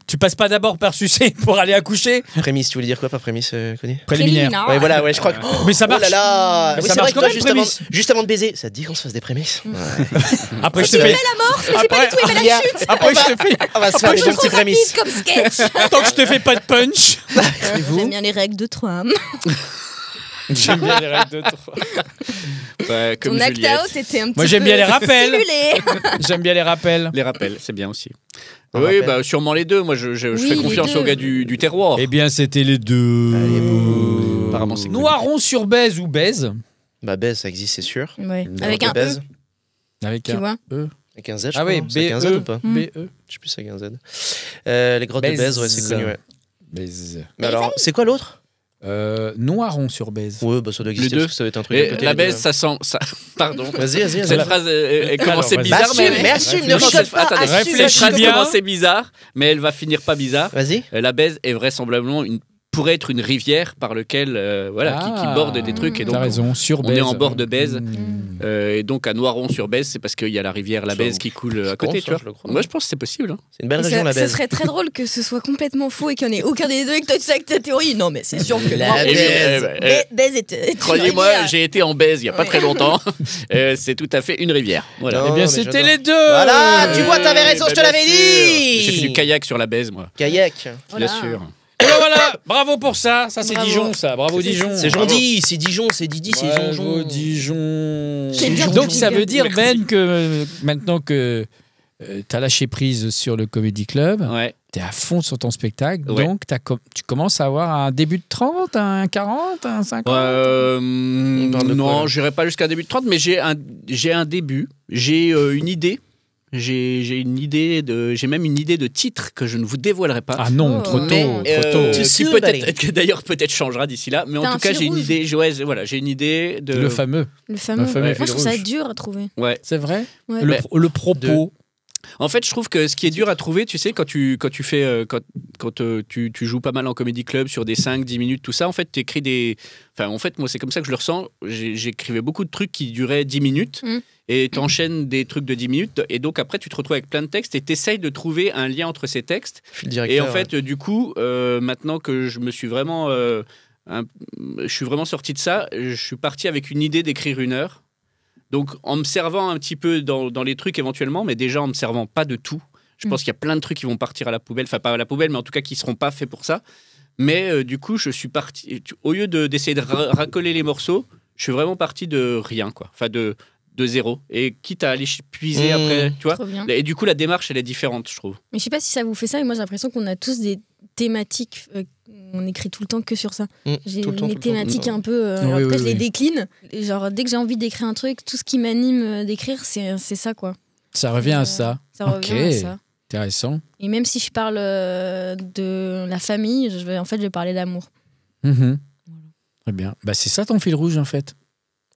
Tu passes pas d'abord par sucer pour aller accoucher? Prémisse, tu voulais dire quoi par prémisse, Connie? Préliminaire. Ouais, voilà, ouais, je crois que. Mais ça Oh marche. là là. Mais Oui, ça c'est vrai marche que quand toi, même, juste avant de baiser, ça te dit qu'on se fasse des prémices? Après je te Tu fais. mets l'amorce, mais c'est pas du tout aimé la chute. Après je te fais. On va se faire des C'est bons trop petits prémices. rapide comme sketch. Tant que je te fais pas de punch. J'aime bien les règles de Tram. J'aime bien les règles de trois. Ouais, comme Ton act Juliette. out était un petit Moi, j'aime peu bien les rappels. simulé. J'aime bien les rappels. Les rappels, c'est bien aussi. Un Oui, rappel. bah sûrement les deux. Moi, je Oui, fais les confiance deux. aux gars du terroir. Eh bien, c'était les deux. Allez, bouh. Apparemment, c'est Noiron sur baise ou baise? Bah, baise, ça existe, c'est sûr. Ouais. D'accord, Avec un baise. E, Avec tu un vois. Avec un Z, je Ah crois. oui, C'est avec un Z ou pas Mm. B-E. Je sais plus, c'est avec un Z. Les grottes de Baise. Baise, ouais, c'est connu, ouais. Baise. Mais alors, c'est quoi l'autre? Noiron sur baise. Ouais, bah, ça doit exister. Les deux. Parce que ça doit être un truc Et à côté. la les deux, baise, ouais. ça sent. Ça... Pardon. Vas-y, vas-y, Cette vas-y. phrase, elle commençait Alors, bizarre, Assume, mais mais. assume, ne Non, rigole cette- pas. attendez, assume, réfléchis Cette phrase bien. commençait bizarre, mais elle va finir pas bizarre. Vas-y. La baise est vraisemblablement pourrait être une rivière par laquelle qui borde des trucs et donc T'as raison, sur on baise. est en bord de Baise. Mmh. et donc à Noiron-sur-Baise, c'est parce qu'il y a la rivière la Ça, Baise qui coule à je côté, pense, tu vois. je le crois. Moi, je pense que c'est possible. Hein. C'est une belle Et région, la ça Baise. serait très drôle que ce soit complètement faux et qu'il n'y en ait aucun des deux et que toi tu sais avec ta théorie. Non, mais c'est sûr que La Et- Baise. Baise est. Croyez-moi, j'ai été en Baise il y a pas Ouais. très longtemps. C'est tout à fait une rivière. Voilà. Non, Eh bien, mais c'était j'adore. les deux. Voilà, tu vois, t'avais raison, je te Bien l'avais sûr. dit. J'ai fait du kayak sur la Baise, moi. Kayak. Voilà. Bien sûr. Et ben voilà, bravo pour ça. Ça, c'est Bravo. Dijon, ça. Bravo Dijon. C'est Bravo. Jondy, c'est Dijon, c'est Didi, c'est Bravo Jonjon. Dijon. C'est bien Donc Dijon. ça veut dire Merci. Ben que maintenant que t'as lâché prise sur le Comedy Club, Ouais. t'es à fond sur ton spectacle, Ouais. donc tu commences à avoir un début de 30, un 40, un 50. parle de quoi, Non, là j'irai pas jusqu'à un début de 30, mais j'ai un début. J'ai une idée. J'ai même une idée de titre que je ne vous dévoilerai pas. Ah non, Oh, trop tôt, mais, trop tôt. tu qui sais, peut-être, que d'ailleurs peut-être changera d'ici là, mais T'as en un tout cas fil j'ai une rouge. idée. Ouais, voilà, j'ai une idée de. Le fameux, Le fameux. Le fameux Moi, fil je trouve ça rouge. dur à trouver. Ouais. c'est vrai. Ouais. Le, Mais- le propos. En fait, je trouve que ce qui est dur à trouver, tu sais, quand tu fais, quand tu joues pas mal en comédie club sur des 5-10 minutes, tout ça, en fait, tu écris des. Enfin, en fait, moi, c'est comme ça que je le ressens. J'écrivais beaucoup de trucs qui duraient 10 minutes Mm. et tu enchaînes des trucs de 10 minutes. Et donc, après, tu te retrouves avec plein de textes et tu essayes de trouver un lien entre ces textes. Je suis le directeur. Et en fait, du coup, maintenant que je me suis vraiment je suis vraiment sorti de ça. Je suis parti avec une idée d'écrire 1 heure. Donc, en me servant un petit peu dans les trucs éventuellement, mais déjà en me servant pas de tout. Je pense qu'il y a plein de trucs qui vont partir à la poubelle. Enfin, pas à la poubelle, mais en tout cas qui seront pas faits pour ça. Mais du coup, je suis parti. Au lieu d'essayer de racoler les morceaux, je suis vraiment parti de rien, quoi. Enfin, de zéro. Et quitte à aller puiser après, tu vois. Trop bien. Et du coup, la démarche, elle est différente, je trouve. Mais je sais pas si ça vous fait ça, mais moi j'ai l'impression qu'on a tous des thématiques. On écrit tout le temps que sur ça. J'ai tout le temps, mes tout le temps. thématiques un peu. Oui, Après, oui, je les oui. décline. Et genre, dès que j'ai envie d'écrire un truc, tout ce qui m'anime d'écrire, c'est ça, quoi. Ça revient à ça. Ça revient à ça. Intéressant. Et même si je parle de la famille, je vais parler d'amour. Mhm. Très bien. Bah, c'est ça ton fil rouge, en fait.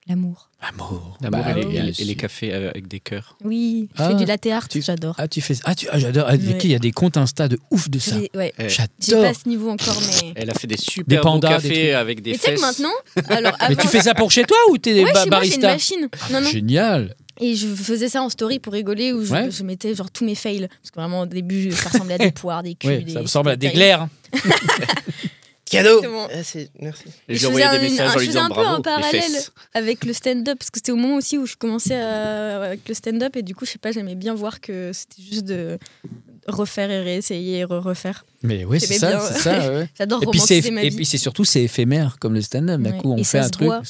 L'amour. L'amour. L'amour Bah, et bien les sûr. cafés avec des cœurs. Oui, je Ah, fais du latte art, tu- j'adore. Ah, tu fais. J'adore. Ah, Ouais. Il y a des comptes Insta de ouf de ça. Ouais. J'ai J'adore. pas ce niveau encore, mais. Elle a fait des super Des beaux pandas, des cafés trucs. avec des Mais tu sais fesses. que maintenant. Alors, Mais avant, tu fais ça pour chez toi ou t'es Ouais, chez moi, j'ai une barista? machine. Non, non. Génial. Et je faisais ça en story pour rigoler, où Ouais. je mettais genre tous mes fails. Parce que vraiment, au début, ça ressemblait à des poires, des culs. Oui, ça ressemble à des glaires. Cadeau. Exactement. Merci. Et Je j'ai envoyé faisais des messages en je lui faisais disant un peu bravo. un les parallèle fesses. avec le stand-up, parce que c'était au moment aussi où je commençais avec le stand-up, et du coup, je sais pas, j'aimais bien voir que c'était juste de refaire et réessayer et refaire. Mais oui, c'est J'aimais ça, bien. c'est ça. Ouais. J'adore Et puis, c'est, romantiser ma et vie. puis c'est surtout c'est éphémère comme le stand-up. D'un Ouais. coup, on Et fait ça un se truc, boit.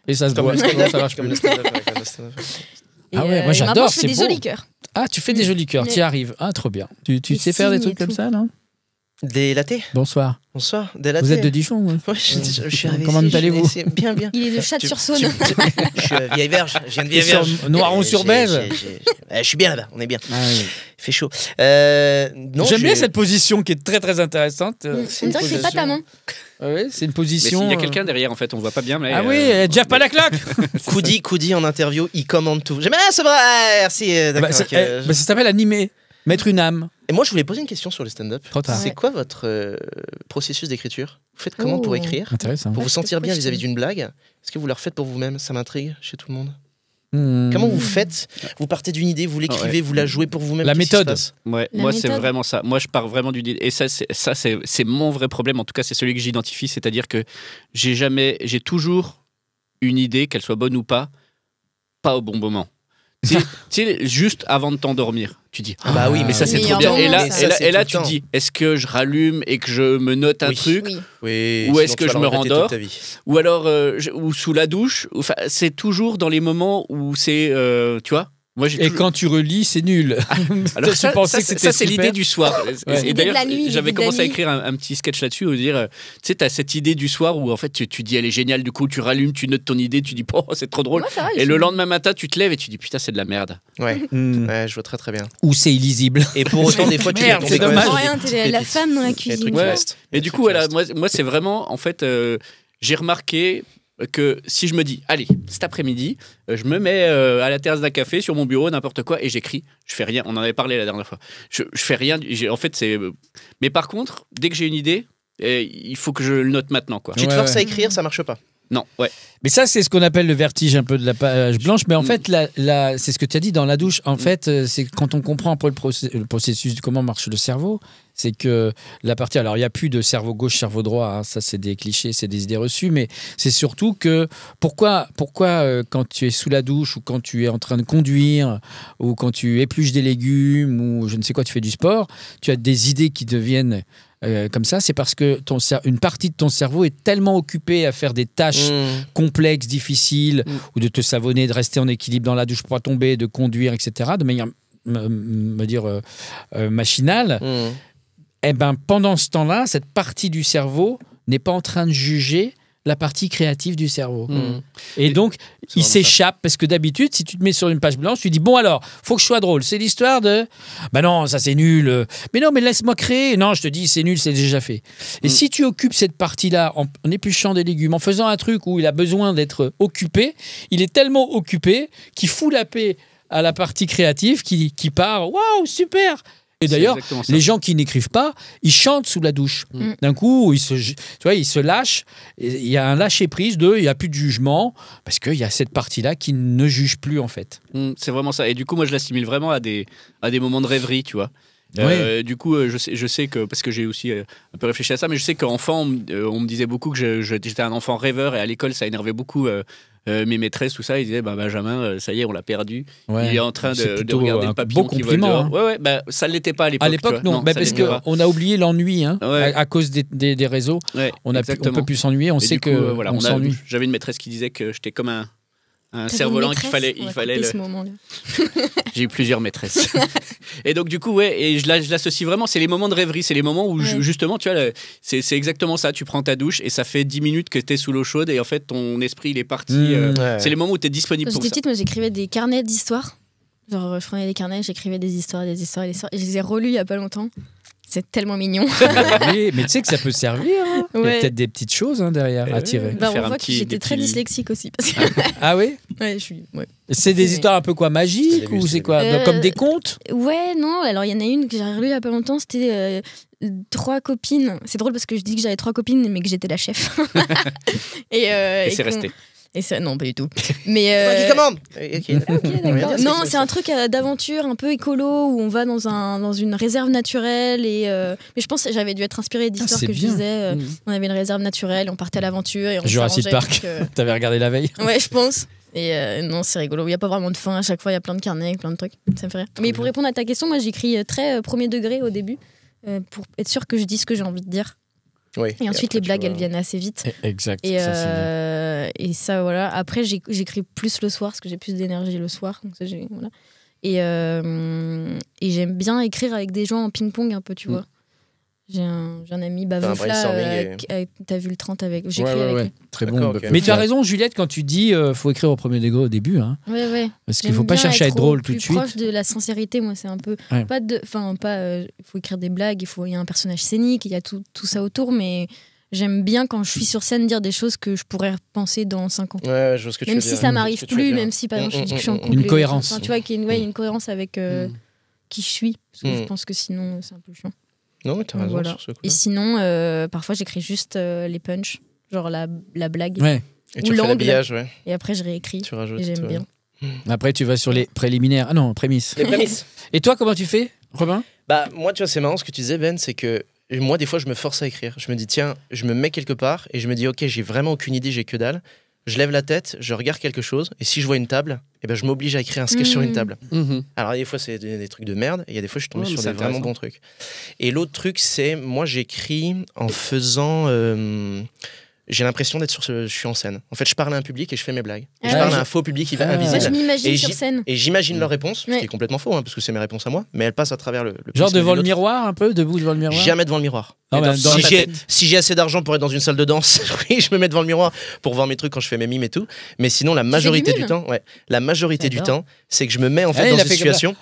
et ça se Comme boit. le stand-up, Ça marche comme plus. le stand-up, ouais, comme le stand-up. Et, Ah ouais, moi, et j'adore, maintenant, je fais c'est des beau. jolis cœurs. Ah, tu fais des jolis cœurs, Mais- tu y arrives. Ah, trop bien. Tu Des sais faire des signes trucs et comme tout. ça, non? Des latés. Bonsoir. Bonsoir. Des latés. Vous êtes de Dijon, ouais. Ouais, je suis arrivé Comment ici, allez-vous Bien, bien. Il est de Tu- Chat-sur-Saône. Je suis vieille verge. Je viens de vieille Et sur verge. Noiron-sur-Bèze. Je suis bien là-bas. On est bien. Ah, oui. Il fait chaud. Non, J'aime bien cette position qui est très très intéressante. On dirait que c'est pas ta main. Ouais, c'est une Mais position. s'il y a quelqu'un derrière, en fait, on voit pas bien. Mais, Ah oui, Jeff Palacloc. Coudi en interview, il commande tout. J'aime bien ce bras. Merci. D'accord. Bah, ok. ça s'appelle animer, mettre une âme. Et moi, je voulais poser une question sur le stand-up. Trop tard. C'est quoi votre processus d'écriture? Vous faites comment pour Oh. écrire? Intéressant. Pour vous Vaste sentir bien question. vis-à-vis d'une blague? Est-ce que vous le refaites pour vous-même? Ça m'intrigue chez tout le monde. Hmm. Comment vous faites? Vous partez d'une idée, vous l'écrivez, ouais. vous la jouez pour vous-même? La Qu'est-ce qui se méthode. passe? Ouais, La moi, c'est méthode. vraiment ça. Moi, je pars vraiment du. Et c'est mon vrai problème. En tout cas, c'est celui que j'identifie. C'est-à-dire que j'ai toujours une idée, qu'elle soit bonne ou pas au bon moment. Tu sais, juste avant de t'endormir, tu dis. Ah bah oui, mais ça, c'est trop trop bien. bien. Et là, Mais ça, et là, c'est et là, tout tu le te dis, est-ce que je rallume et que je me note un Oui. truc, Oui. Oui, Ou sinon est-ce tu que vas je le me regretter toute rendors ta vie. ou alors ou sous la douche. Enfin, c'est toujours dans les moments où c'est, tu vois. Moi, j'ai Et toujours- quand tu relis, c'est nul. Alors Tu ça, pensais ça, que c'était ça, c'est super. l'idée du soir. Ouais. Et L'idée de d'ailleurs, la nuit, j'avais l'idée de commencé la à nuit. écrire un petit sketch là-dessus, où dire, tu sais, t'as cette idée du soir où en fait tu dis elle est géniale, du coup tu rallumes, tu notes ton idée, tu dis oh c'est trop drôle. Moi, ça va, Et le lendemain matin, tu te lèves et tu dis putain c'est de la merde. Ouais, Hmm. ouais, je vois très très bien. Ou c'est illisible. Et pour autant, des fois, tu Merde, es c'est tombé quand même dommage. sur Rien, des t'es la pépites. femme dans la Des cuisine. trucs tu vois. Ouais. restent. Et Des du trucs coup, voilà, restent. moi c'est vraiment en fait, j'ai remarqué que si je me dis allez cet après-midi, je me mets à la terrasse d'un café sur mon bureau n'importe quoi et j'écris, je fais rien. On en avait parlé la dernière fois. Je fais rien. En fait c'est. Mais par contre, dès que j'ai une idée, il faut que je le note maintenant quoi. Tu te Ouais, forces ouais. à écrire, ça marche pas. Non, ouais. Mais ça, c'est ce qu'on appelle le vertige un peu de la page blanche. Mais en Mm. fait, c'est ce que tu as dit dans la douche. En fait, c'est quand on comprend un peu le processus de comment marche le cerveau, c'est que la partie. Alors, il n'y a plus de cerveau gauche, cerveau droit. Hein, ça, c'est des clichés, c'est des idées reçues. Mais c'est surtout que pourquoi quand tu es sous la douche ou quand tu es en train de conduire ou quand tu épluches des légumes ou je ne sais quoi, tu fais du sport, tu as des idées qui deviennent comme ça. C'est parce que une partie de ton cerveau est tellement occupée à faire des tâches complexes, difficiles, ou de te savonner, de rester en équilibre dans la douche pour pas tomber, de conduire, etc., de manière machinale, eh ben, pendant ce temps-là, cette partie du cerveau n'est pas en train de juger la partie créative du cerveau. Et donc, il vraiment s'échappe, parce que d'habitude, si tu te mets sur une page blanche, tu dis, bon alors, faut que je sois drôle. C'est l'histoire de... Bah non, ça c'est nul. Mais non, mais laisse-moi créer. Non, je te dis, c'est nul, c'est déjà fait. Et si tu occupes cette partie-là en épluchant des légumes, en faisant un truc où il a besoin d'être occupé, il est tellement occupé qu'il fout la paix à la partie créative qui part. Waouh, super! Et d'ailleurs, exactement ça. les gens qui n'écrivent pas, ils chantent sous la douche. D'un coup, ils se lâchent. Il y a un lâcher-prise il n'y a plus de jugement, parce qu'il y a cette partie-là qui ne juge plus, en fait. C'est vraiment ça. Et du coup, moi, je l'assimile vraiment à des moments de rêverie, tu vois. Du coup, je sais que, parce que j'ai aussi un peu réfléchi à ça, mais je sais qu'enfant, on me disait beaucoup que j'étais un enfant rêveur et à l'école, ça énervait beaucoup mes maîtresses, tout ça. Ils disaient, Benjamin, ça y est, on l'a perdu. Ouais. Il est en train C'est de plutôt regarder un le papillon beau qui vole compliment, dehors. Ouais, ça ne l'était pas à l'époque. À l'époque, non, ça parce l'était pas. qu'on a oublié l'ennui Ouais. à cause des réseaux. Ouais, On exactement. peut plus s'ennuyer, on Et sait du coup, que voilà, on s'ennuie. j'avais une maîtresse qui disait que j'étais comme un T'avais cerf-volant une qu'il maîtresse fallait. On va couper ce moment-là. J'ai eu plusieurs maîtresses. Et donc, du coup, ouais, et je l'associe vraiment, c'est les moments de rêverie, c'est les moments où, Ouais. justement, tu vois, c'est exactement ça. Tu prends ta douche et ça fait 10 minutes que tu es sous l'eau chaude et en fait, ton esprit, il est parti. Ouais. C'est les moments où tu es disponible Quand pour j'étais ça. petite, moi j'écrivais des carnets d'histoires. Genre, je prenais des carnets, j'écrivais des histoires. Et je les ai relus il y a pas longtemps. C'est tellement mignon. Oui, mais tu sais que ça peut servir. Hein. Il y a Ouais. peut-être des petites choses derrière à tirer. Bah, Faire on un voit petit- que j'étais des très petits- dyslexique aussi. Parce que... Ah oui ouais, je suis. Ouais. C'est des Mais- histoires un peu quoi, magiques C'est ou c'est quoi Euh, comme des contes Ouais, non, alors il y en a une que j'ai relue il y a pas longtemps, c'était 3 copines. C'est drôle parce que je dis que j'avais 3 copines, mais que j'étais la chef. Et c'est qu'on- resté. Et ça, non, pas du tout. Mais. C'est moi qui commande. Ok. Ok, d'accord. Non, c'est un truc d'aventure un peu écolo où on va dans une réserve naturelle. Mais je pense que j'avais dû être inspirée d'histoires c'est que je bien. disais. On avait une réserve naturelle, on partait à l'aventure et on Jurassic s'arrangeait Park. pour que- T'avais regardé la veille Ouais, je pense. Et non, c'est rigolo. Il n'y a pas vraiment de fin. À chaque fois, il y a plein de carnets, avec plein de trucs. Ça me fait rire. Mais pour répondre à ta question, moi, j'écris très premier degré au début pour être sûr que je dis ce que j'ai envie de dire. Oui. Et ensuite, après, les tu blagues, vois. elles viennent assez vite. Exact. Et ça, c'est bien. et ça, voilà. Après, j'écris plus le soir parce que j'ai plus d'énergie le soir. Donc ça, voilà. Et j'aime bien écrire avec des gens en ping-pong un peu, tu vois. J'ai un ami, T'as un Veuf, là, brainstorming t'as vu le 30 avec. J'écris Ouais, ouais, avec ouais. lui. Très D'accord, bon. ok. Mais tu as raison, Juliette, quand tu dis faut écrire au premier degré au début. Hein, Ouais, ouais. parce qu'il J'aime faut pas bien chercher à être drôle tout de plus proche suite. de la sincérité, moi, c'est un peu. Ouais. Pas de. Enfin, pas. Il faut écrire des blagues, il y a un personnage scénique, il y a tout ça autour, mais j'aime bien quand je suis sur scène dire des choses que je pourrais penser dans 5 ans. Ouais, je vois ce que tu Même veux si dire. ça Je vois m'arrive ce que tu veux plus, dire. même si par exemple je dis que je suis en Une couple. Une cohérence. Enfin, tu vois qu'il y a une cohérence avec qui je suis. Parce que je pense que sinon, c'est un peu chiant. Non, mais t'as raison Voilà. sur ce coup. Et sinon, parfois j'écris juste les punchs, genre la blague. Ouais. Et ou tu fais l'angle. l'habillage, ouais. Et après je réécris. Tu rajoutes. Et j'aime bien. Après, tu vas sur les préliminaires. Ah non, prémices. Les prémices. Et toi, comment tu fais, Robin Bah, moi, tu vois, c'est marrant ce que tu disais, Ben, c'est que moi, des fois, je me force à écrire. Je me dis, tiens, je me mets quelque part et je me dis, ok, j'ai vraiment aucune idée, j'ai que dalle. Je lève la tête, je regarde quelque chose et si je vois une table, eh ben, je m'oblige à écrire un sketch sur une table. Alors, des fois, c'est des trucs de merde et il y a des fois, je suis tombé Ouais, mais sur c'est des vraiment intéressant. bons trucs. Et l'autre truc, c'est, moi, j'écris en faisant. J'ai l'impression d'être je suis en scène. En fait, je parle à un public et je fais mes blagues. Et je Ah parle ouais. à un faux public qui va Ah. Moi, je invisible. m'imagine Et sur scène. Et j'imagine leur réponse, ce Ouais. qui est complètement faux, hein, parce que c'est mes réponses à moi, mais elles passent à travers le Genre prisme devant d'une le autre. miroir, un peu, debout devant le miroir Jamais devant le miroir. Non, mais dans si ta j'ai tête. si j'ai assez d'argent pour être dans une salle de danse, oui, je me mets devant le miroir pour voir mes trucs quand je fais mes mimes et tout. Mais sinon, la majorité mime du temps, la majorité du J'adore. temps, c'est que je me mets en fait Ah, dans il a une fait comme ça. situation.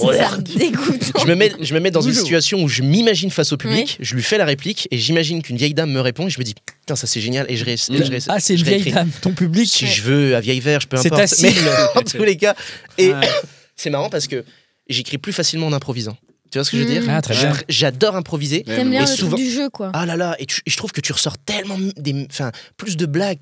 Oh, ça me dégoûte. Je me mets dans une Bonjour. situation où je m'imagine face au public, je lui fais la réplique et j'imagine qu'une vieille dame me répond et je me dis putain ça c'est génial et je Ah, c'est une je vieille réécris. dame, ton public. Si je veux à vieille verge, peu C'est importe. ta cible. Mais en tous les cas, et Ouais. c'est marrant parce que j'écris plus facilement en improvisant. Tu vois ce que je veux dire Ah, très bien. J'adore improviser. T'aimes bien Et le souvent- truc du jeu, quoi. Ah là là, et je trouve que tu ressors tellement plus de blagues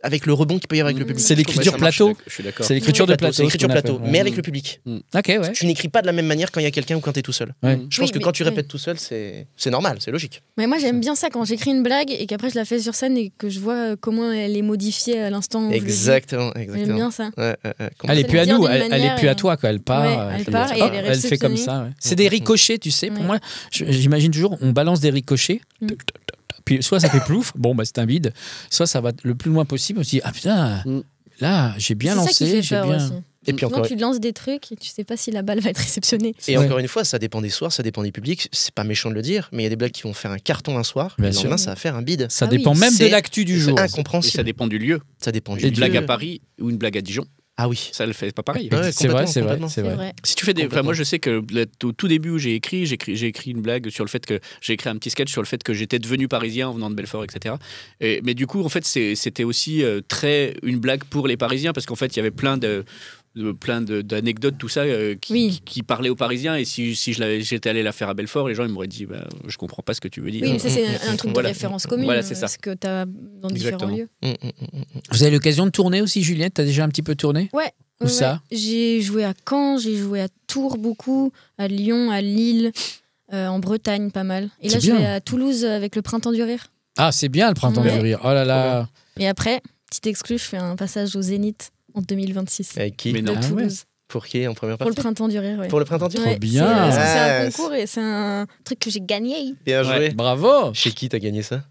avec le rebond qu'il peut y avoir avec le public. C'est l'écriture plateau. Je suis d'accord. C'est l'écriture de plateau. C'est l'écriture ce qu'on plateau, appelle. mais avec le public. Ok, ouais. Tu n'écris pas de la même manière quand il y a quelqu'un ou quand tu es tout seul. Ouais. Je pense Oui, que mais- quand tu oui. répètes tout seul, c'est normal, c'est logique. Mais moi, j'aime bien ça quand j'écris une blague et qu'après je la fais sur scène et que je vois comment elle est modifiée à l'instant où je le dis. Exactement, J'aime exactement. bien ça. Ouais, Elle Ça est le plus à dire nous, d'une elle est manière, plus à toi, quoi. Elle part. Ouais, elle part et hop, elle est elle fait comme réceptionnée. ça. Ouais. C'est des ricochets, tu sais. Pour Ouais. moi, j'imagine toujours, on balance des ricochets. Mm. Puis soit ça fait plouf, bon, bah c'est un vide. Soit ça va le plus loin possible. On se dit, ah putain, Mm. là, j'ai bien C'est ça qui lancé. fait J'ai peur bien. aussi. Et puis Souvent, encore, tu lances des trucs et tu sais pas si la balle va être réceptionnée. et Ouais. encore une fois, ça dépend des soirs, ça dépend des publics. C'est pas méchant de le dire, mais il y a des blagues qui vont faire un carton un soir, Bien et le sûr. lendemain, ça va faire un bide. Ça Ah oui. dépend même de C'est- l'actu du jour. C'est Et ça incompréhensible. dépend du lieu. Ça dépend du Et Une blague lieu. à Paris ou une blague à Dijon, Ah oui. ça le fait pas pareil. Ouais, C'est vrai, complètement, c'est vrai, complètement. c'est C'est vrai. vrai. Si tu fais des, enfin, Complètement. moi je sais que au tout début où j'ai écrit une blague sur le fait que j'ai écrit un petit sketch sur le fait que j'étais devenu parisien en venant de Belfort, etc. Mais du coup en fait c'était aussi une blague pour les Parisiens parce qu'en fait il y avait plein d'anecdotes tout ça Oui. qui parlaient aux Parisiens et si j'étais allé la faire à Belfort les gens ils m'auraient dit bah, je comprends pas ce que tu veux dire. Oui, mais ça, c'est un truc Voilà. de référence commune. Voilà, c'est ça. Ce que tu as dans différents Exactement. lieux. Vous avez l'occasion de tourner aussi, Juliette? T'as déjà un petit peu tourné? Ouais. Où ça J'ai joué à Caen, j'ai joué à Tours beaucoup, à Lyon, à Lille, en Bretagne pas mal. Et là, C'est je vais bien. à Toulouse avec le Printemps du Rire. Ah, c'est bien le Printemps Ouais. du Rire. Oh là là. Et après, petite exclue, je fais un passage au Zénith en 2026. Avec qui? Mais non. De Ah ouais. Toulouse. Pour qui en première Pour le partie? Printemps du Rire, ouais. Pour le printemps du Rire. Ouais, Trop bien. parce que c'est Ah, un concours et c'est un truc que j'ai gagné. Bien joué. Ouais. Bravo. Chez qui t'as gagné ça?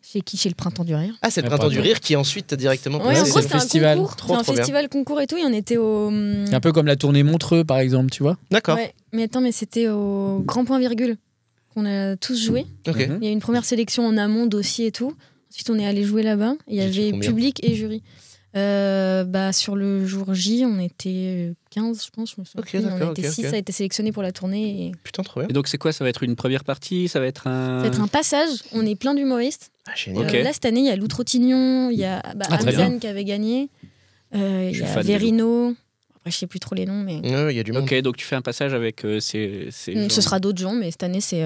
Chez qui? Chez le Printemps du Rire. Ah, c'est le Ouais, printemps du pardon. rire qui ensuite t'a directement Ouais, c'est en passé. gros, le c'était un festival. concours. Trop, C'est un trop bien. festival concours et tout. Et on était au. C'est un peu comme la tournée Montreux, par exemple, tu vois. D'accord. Ouais, mais attends, mais c'était au Grand Point Virgule qu'on a tous joué. Ok. Mhm. Il y a eu une première sélection en amont, dossier et tout. Ensuite, on est allé jouer là-bas. Il y Vous étiez avait combien public et jury. Sur le jour J, on était 15, je pense. Je me souviens Ok, plus, mais d'accord, on était ok, 6 ok. à être sélectionnés pour la tournée. Et... Putain, trop bien. Et donc, c'est quoi? Ça va être une première partie? Ça va être un. Ça va être un passage. On est plein d'humoristes. Ah, génial. Ok. Là, cette année, il y a Lou Trottignon, il y a Ah, très bien. Hamzan qui avait gagné, il Je y suis a fan de Verino. Après, je sais plus trop les noms, mais Ouais, il y a du monde. Ok, donc tu fais un passage avec ces gens. ce sera d'autres gens. Mais cette année, c'est.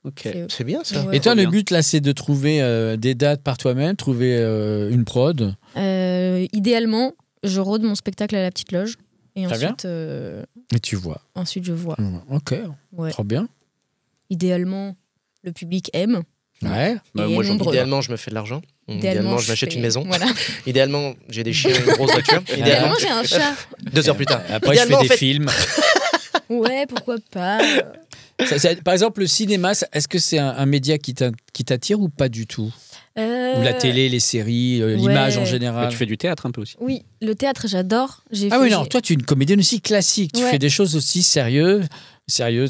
Ok. c'est- C'est bien ça. Ouais. Et toi, Trop le bien. but là, c'est de trouver des dates par toi-même, trouver une prod. Idéalement, je rôde mon spectacle à la petite loge. Et Très bien. ensuite, Et tu vois. ensuite, je vois. Ok, Ouais. trop bien. Idéalement, le public aime. Ouais. Bah, et moi, est j'en nombreux. Idéalement, je me fais de l'argent. Idéalement, je m'achète fais- une maison. Voilà. Idéalement, j'ai des chiens et une grosse voiture. Idéalement, Idéalement, j'ai un chat. 2 heures plus tard. Après, je fais Idéalement, des en fait- films. Ouais, pourquoi pas. Par exemple, le cinéma, est-ce que c'est un média qui t'attire ou pas du tout? Ou la télé, les séries, l'image en ouais. Mais général? tu fais du théâtre un peu aussi. Oui, le théâtre, j'adore. Ah oui, non, toi, tu es une comédienne aussi classique. Tu Ouais. fais des choses aussi sérieuses.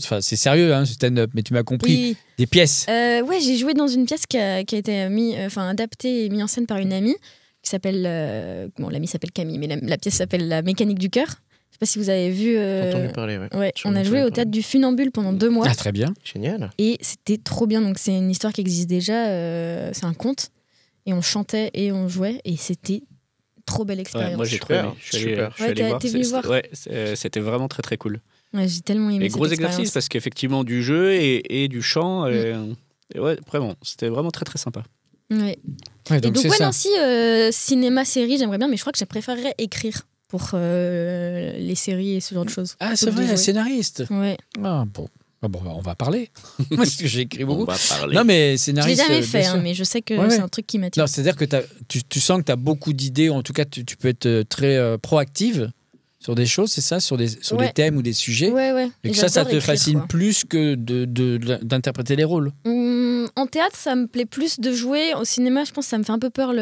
Enfin, c'est sérieux, hein, ce stand-up, mais tu m'as compris. Oui. Des pièces. Ouais, j'ai joué dans une pièce qui a été adaptée et mise en scène par une amie qui s'appelle. Bon, l'amie s'appelle Camille, mais la pièce s'appelle La mécanique du cœur. Je sais pas si vous avez vu. J'ai entendu parler, ouais. Ouais, J'en ai on a entendu joué au parler. théâtre du Funambule pendant 2 mois Ah, très bien. Génial. et c'était trop bien. Donc, c'est une histoire qui existe déjà. C'est un conte. Et on chantait et on jouait et c'était trop belle expérience. Ouais, moi, j'ai trop Super, aimé. Je suis allé, super. je suis allé Ouais, voir. t'es venu voir. Ouais, c'était vraiment très très cool. Ouais, j'ai tellement aimé Et cette gros expérience. exercice parce qu'effectivement, du jeu et du chant. Et ouais, vraiment, c'était vraiment très très sympa. Ouais. Ouais, Et donc donc, c'est ouais, ça. non, si cinéma, série, j'aimerais bien, mais je crois que je préférerais écrire pour les séries et ce genre de choses. Ah, c'est Plutôt que vrai, de un jouer. scénariste. Ouais. Ah, bon. Ah, bon, on va parler. Parce que j'ai écrit On beaucoup. va parler. Non, mais Je l'ai scénariste. jamais bien fait, sûr. hein, mais je sais que Ouais, c'est ouais. un truc qui m'attire. Non, c'est-à-dire que tu sens que tu as beaucoup d'idées, ou en tout cas, tu peux être très proactive sur des choses, c'est ça, sur des Ouais. thèmes ou des sujets. Ouais, ouais. Et que j'adore ça te écrire, fascine quoi. plus que d'interpréter les rôles. En théâtre, ça me plaît plus de jouer. Au cinéma, je pense que ça me fait un peu peur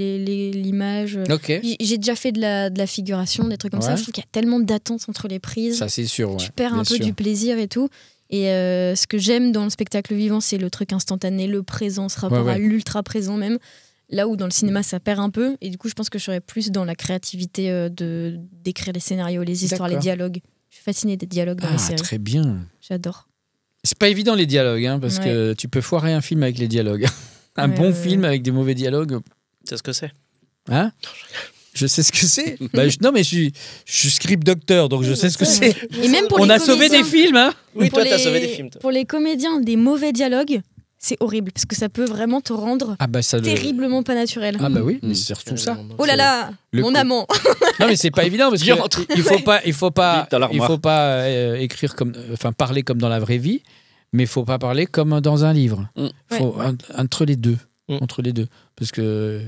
l'image. Ok, J'ai déjà fait de la figuration, des trucs comme ça. Ouais. Je trouve qu'il y a tellement d'attentes entre les prises. ça c'est sûr. Ouais, Tu perds bien un peu sûr. du plaisir et tout. Et ce que j'aime dans le spectacle vivant, c'est le truc instantané, le présent, ce rapport Ouais, ouais. à l'ultra présent même. Là où dans le cinéma, ça perd un peu. Et du coup, je pense que je serais plus dans la créativité d'écrire les scénarios, les histoires, les D'accord. dialogues. Je suis fascinée des dialogues dans les Ah, séries. très bien. J'adore. C'est pas évident les dialogues, hein, parce que tu peux foirer un film avec les dialogues. Un Ouais, bon ouais, film avec des mauvais dialogues, C'est ce que c'est. hein? Je sais ce que c'est. Non, mais je suis script docteur, donc je sais ce que c'est. Et même pour On les a sauvé comédiens- des films, hein? Oui, pour toi, t'as les- sauvé des films. toi. Pour les comédiens, des mauvais dialogues, c'est horrible parce que ça peut vraiment te rendre Ah bah ça. terriblement pas naturel. Ah bah oui, mais Mm. c'est surtout ça. Oh là là, Le mon coup. amant. Non mais c'est pas évident parce Viens, rentre. qu'il faut pas Vite dans l'armoire. il faut pas écrire comme parler comme dans la vraie vie, mais il faut pas parler comme dans un livre. Mm. Faut entre les deux, Mm. entre les deux, parce que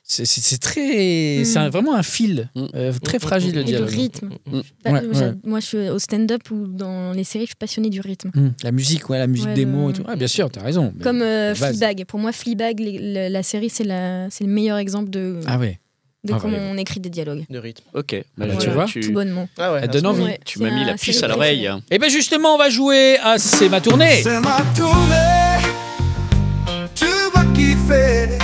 c'est très, Mm. c'est vraiment un fil Mm. très fragile le Et le dialogue. rythme. Mm. Bah, Ouais, ouais. Moi, je suis au stand-up ou dans les séries, je suis passionnée du rythme. La musique, ouais, la musique Ouais, des le- mots et tout. Ah bien sûr, t'as raison. mais- Comme base. Fleabag. Pour moi, Fleabag, la série, c'est le meilleur exemple de Ah ouais. Ah comment ouais. on écrit des dialogues. De rythme. Ok. bah, Voilà, tu vois. tout bonnement. Ah ouais. Elle donne envie. Ouais, Tu c'est m'as mis ma la puce série à l'oreille. préférée. Et bien justement, on va jouer à C'est ma tournée. C'est ma tournée, tu vas kiffer.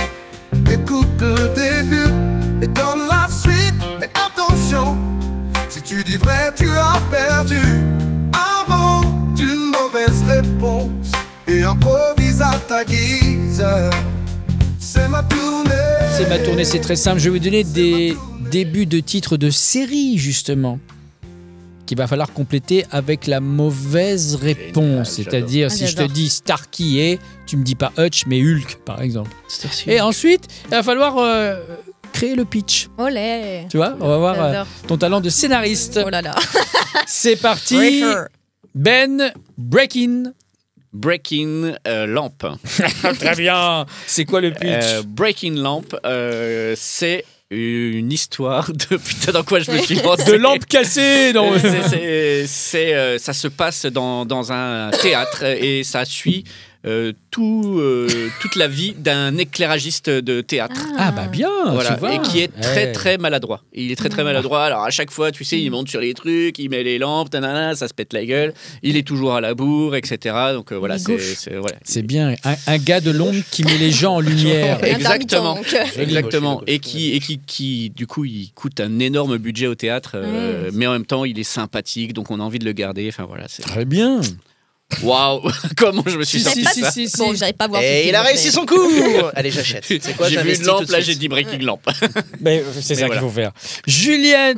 Écoute le début et donne la suite. Mais attention, si tu dis vrai, tu as perdu. Avant d'une mauvaise réponse et improvise à ta guise. C'est ma tournée. C'est ma tournée, c'est très simple. Je vais vous donner des débuts de titres de séries, justement, qu'il va falloir compléter avec la mauvaise réponse. Génial, C'est-à-dire, j'adore. si je te dis Starkey et tu me dis pas Hutch, mais Hulk, par exemple. C'est Et ensuite, il va falloir créer le pitch. Olé. Tu vois, on va voir J'adore. ton talent de scénariste. Oh là là. C'est parti. Breaker. Ben, break-in. Breaking Lamp. Très bien. C'est quoi le pitch Breaking Lamp, c'est une histoire de... Putain, dans quoi je me suis lancé De lampe cassée. Non. Ça se passe dans un théâtre et ça suit toute la vie d'un éclairagiste de théâtre. Ah bah bien. Voilà, tu vois. et qui est très Ouais. très maladroit. Il est très très maladroit. Alors à chaque fois, tu sais, il monte sur les trucs, il met les lampes, tanana, ça se pète la gueule. Il est toujours à la bourre, etc. Donc voilà, Il est gauche. voilà. C'est bien un gars de l'ombre qui met les gens en lumière. Exactement. Intermittent, donc. Exactement. Gauche, Et qui, du coup, il coûte un énorme budget au théâtre, Ouais. mais en même temps, il est sympathique, donc on a envie de le garder. Enfin voilà, c'est. Très bien. Waouh, comment je me suis sorti Si, ça. si, si. Bon, j'arrive pas à voir. ce Et film, il a réussi mais- son coup. Allez, j'achète. C'est quoi, J'ai vu j'investis une lampe, tout de là suite. j'ai dit Breaking Lamp. Mais c'est ça voilà. qu'il faut faire. Juliette,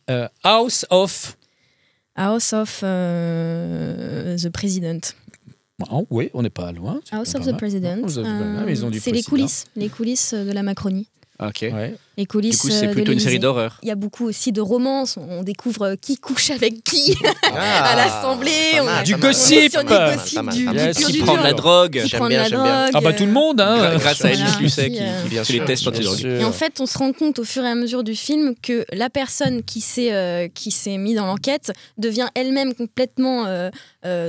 Oui. House of. House of the President. Oh, oui, on n'est pas loin. C'est House pas of mal. the President. House of the- ah, mais ils ont du C'est les président. coulisses de la Macronie. Ok. Ouais. Les Du coulisses coup, c'est de plutôt une série l'Élysée. d'horreur. Il y a beaucoup aussi de romances. On découvre qui couche avec qui Ah, à l'Assemblée. pas On mal, a Du pas mal. gossip. on est sur des Pas gossips mal, du pas du mal. pur Qui du prend de la dur. drogue Qui J'aime prend de bien, la j'aime bien. drogue. Ah bah tout le monde. Hein. grâce à Voilà, Elise Lucet qui, qui bien fait les sûr, tests bien anti-drogue. Et en fait, on se rend compte au fur et à mesure du film que la personne qui s'est mise dans l'enquête devient elle-même complètement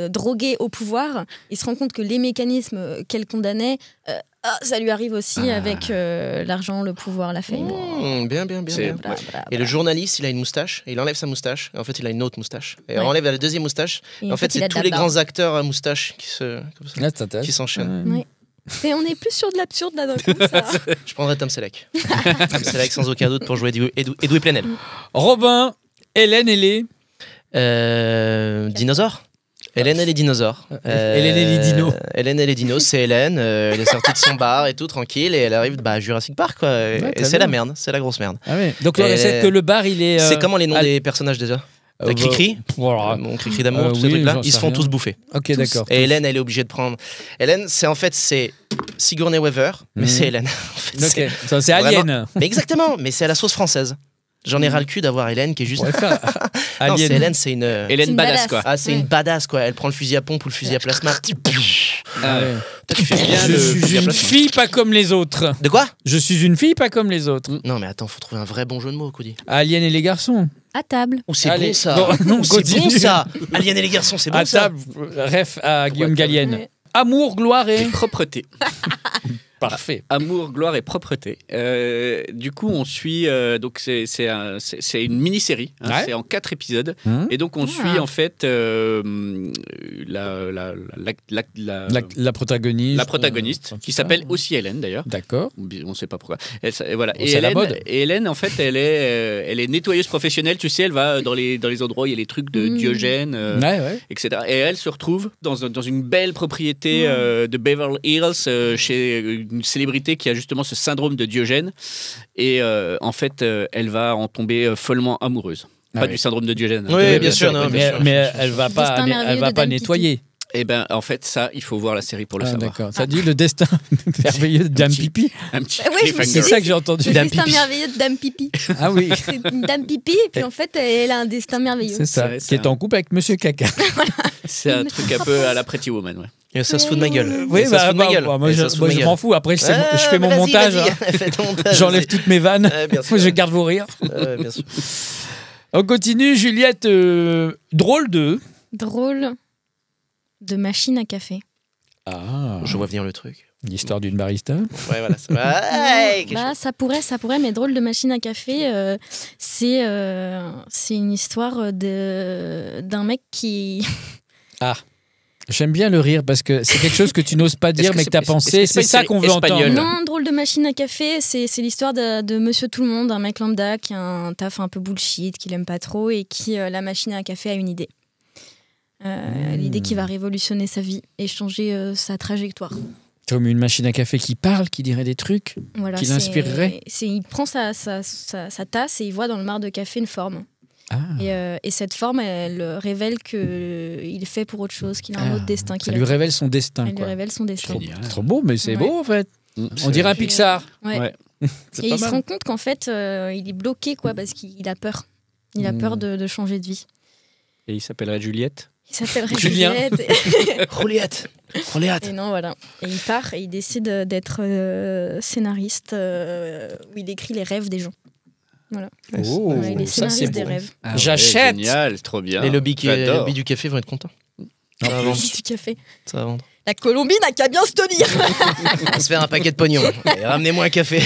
droguée au pouvoir et se rend compte que les mécanismes qu'elle condamnait, ça lui arrive aussi avec l'argent, le pouvoir, la fame. Bien, bien, bien. C'est- bien. Bla, bla, Et bla. le journaliste, il a une moustache, et il enlève sa moustache, et en fait, il a une autre moustache. Et Ouais. on enlève la deuxième moustache, Et et en fait, il c'est a de tous la les barbe. grands acteurs à moustache comme ça, Là, ça t'intéresse. qui s'enchaînent. Ouais. Mais on est plus sur de l'absurde là d'un coup. Ça. Je prendrais Tom Selleck. Tom Selleck, sans aucun doute, pour jouer Edoui Plenel. Robin, Hélène et les. Dinosaures Hélène et les dinosaures. Hélène et les dinos. Hélène et les dinos, c'est Hélène. Elle est sortie de son bar et tout, tranquille, et elle arrive à Jurassic Park, quoi. Et très c'est la bien. merde, c'est la grosse merde. Ah ouais. Donc, Et c'est que le bar, il est. C'est comment les noms Al- des personnages déjà bah, Cricri Voilà. Mon Cricri d'amour, tous ces oui, trucs-là, j'en ils se sais font rien. tous bouffer. Ok, d'accord. Et Hélène, elle est obligée de prendre. Hélène, c'est Sigourney Weaver, mais Mhm. c'est Hélène. En fait, Ok. Ça, c'est Alien. Mais exactement, mais c'est à la sauce française. J'en ai ras le cul d'avoir Hélène qui est juste. On pourrait faire Non, c'est Alien. Hélène, c'est une. Hélène C'est une badass badass. quoi. Ah, c'est Ouais. une badass quoi. Elle prend le fusil à pompe ou le fusil à plasma. Ah ouais. Ouais. Toi, tu fais bien Je le suis fusil à une plasma. fille pas comme les autres. De quoi Je suis une fille pas comme les autres. Non, mais attends, faut trouver un vrai bon jeu de mots, Cody. Alien et les garçons. À table. Oh, c'est Allez, bon ça. bon, non, Oh, c'est continue. bon ça. Alien et les garçons, c'est bon À ça. table, ref à Guillaume Gallienne. Ouais. Amour, gloire et. Propreté. Parfait. Amour, gloire et propreté. Du coup, on suit. Donc, c'est une mini-série. Hein, Ouais. C'est en 4 épisodes. Hein Et donc, on suit en fait La protagoniste. la protagoniste, qui s'appelle aussi Hélène d'ailleurs. D'accord. On ne sait pas pourquoi. Et voilà. Bon, c'est à la mode. Et Hélène, en fait, elle est nettoyeuse professionnelle. Tu sais, elle va dans les endroits où il y a les trucs de Diogène, Ouais. etc. Et elle se retrouve dans une belle propriété de Beverly Hills chez une célébrité qui a justement ce syndrome de Diogène. Et en fait, elle va en tomber follement amoureuse. Ah Pas oui. du syndrome de Diogène. Oui, hein. bien sûr, non, bien Mais, sûr. mais elle va pas, Destin elle merveilleux va de pas Dan nettoyer. Et ben, en fait, ça, il faut voir la série pour le Ah, savoir. d'accord. Ça dit le destin merveilleux de Dame Pipi. Un petit Ouais, je me suis C'est dit, ça que j'ai entendu. Le Dame destin Pipi. merveilleux de Dame Pipi. Ah oui. C'est une Dame Pipi, et puis en fait, elle a un destin merveilleux. C'est ça. vrai, Qui c'est est en couple avec Monsieur Caca. C'est un truc un peu à la Pretty Woman, ouais. Et ça se fout de ma gueule. Oui, Et ça se fout de ma gueule. moi, Et je, ça se fout moi, de ma je gueule. m'en fous. Après, je Ouais, fais mon vas-y, montage. vas-y. hein. Fais ton montage, J'enlève vas-y. toutes mes vannes. Ouais, bien sûr. Je garde vos rires. Ouais, bien sûr. On continue. Juliette, drôle de. Drôle de machine à café. Ah. Je vois venir le truc. L'histoire d'une barista. Ouais, voilà. Ça va. Ouais, quelque Bah, chose. ça pourrait, mais drôle de machine à café, c'est une histoire d'un mec qui. J'aime bien le rire parce que c'est quelque chose que tu n'oses pas dire, que mais c'est- que tu as est-ce pensé. que c'est pas C'est une ça série qu'on veut espagnole entendre. Non, drôle de machine à café, c'est l'histoire de Monsieur Tout le Monde, un mec lambda qui a un taf un peu bullshit, qu'il aime pas trop et qui, la machine à café, a une idée. L'idée qui va révolutionner sa vie et changer sa trajectoire. Comme une machine à café qui parle, qui dirait des trucs. Voilà, Qui l'inspirerait. Il prend sa tasse et il voit dans le marc de café une forme. Ah. Et cette forme, elle révèle qu'il est fait pour autre chose, qu'il a un autre destin. Ça qu'il lui a. révèle son destin. Elle lui quoi. révèle son destin. C'est trop beau, mais c'est Ouais. beau en fait. Mm, On dirait un Puis, Pixar. Ouais. Ouais. Et il se rend compte qu'en fait, il est bloqué, quoi, parce qu'il a peur. Il a peur de changer de vie. Et il s'appellerait Juliette. Il s'appellerait Julien. Juliette. Juliette. Et non, voilà. Et il part et il décide d'être scénariste où il écrit les rêves des gens. Voilà. Oh, Voilà, il est ça, c'est scénariste des beau. rêves. Ah J'achète. Génial, trop bien. Les lobbies J'adore. du café vont être contents. Ça va Il vendre. du café. Ça va vendre. La Colombie n'a qu'à bien se tenir. On va se faire un paquet de pognon. Et ramenez-moi un café.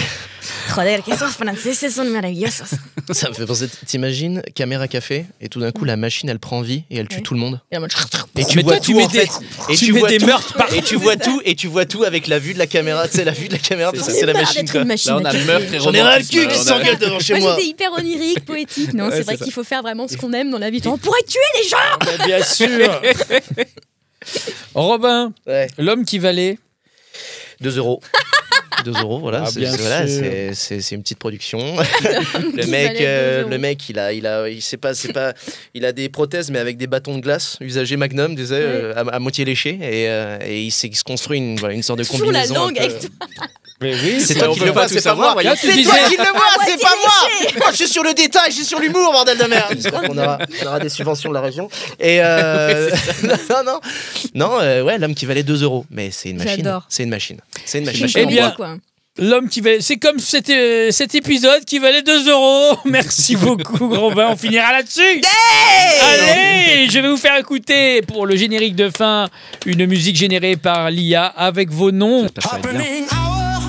Joder, que esos franceses son maravillosos. Ça me fait penser, t'imagines, caméra café, et tout d'un coup, la machine, elle prend vie et elle tue Ouais. tout le monde. Et la mode- Et Mais toi, tu mets des- Et tu mets vois des tout, meurtres partout. Et tu vois tout, et tu vois tout avec la vue de la caméra. Tu sais, la vue de la caméra, parce que c'est la marre machine, d'être quoi. une machine Là, on à a café. meurtre et J'en ai ras le cul romantisme. qui On a- s'engueule devant chez Moi, moi. j'étais hyper onirique, poétique. Non, Ouais, c'est c'est vrai ça. qu'il faut faire vraiment ce qu'on aime dans la vie. On pourrait tuer les gens. Bah, bien sûr. Robin, Ouais. l'homme qui valait. 2 euros. 2 euros, voilà. Ah, bien Voilà, sûr. c'est une petite production. Qui valait 2 euros. Le mec, il sait pas, il a des prothèses, mais avec des bâtons de glace usagés Magnum, disait, à moitié léchés, et il se construit une sorte de Toujours la combinaison. langue un peu- avec toi. Mais oui, C'est Mais toi on qui peut le pas vois, tout c'est pas savoir, moi. voyons. Tu C'est disais- toi qui le vois, c'est moitié pas moi. Moi, je suis sur le détail, je suis sur l'humour, bordel de merde. J'espère qu'on aura des subventions de la région. Et non, ouais, l'homme qui valait 2 euros. Mais c'est une machine. J'adore. C'est une machine. C'est une Je machine. sais Eh pas bien, quoi. l'homme qui valait. C'est comme cet épisode qui valait 2 euros. Merci beaucoup, Robin. On finira là-dessus. Allez, je vais vous faire écouter pour le générique de fin une musique générée par l'IA avec vos noms. Ça va être bien. Happening Hour,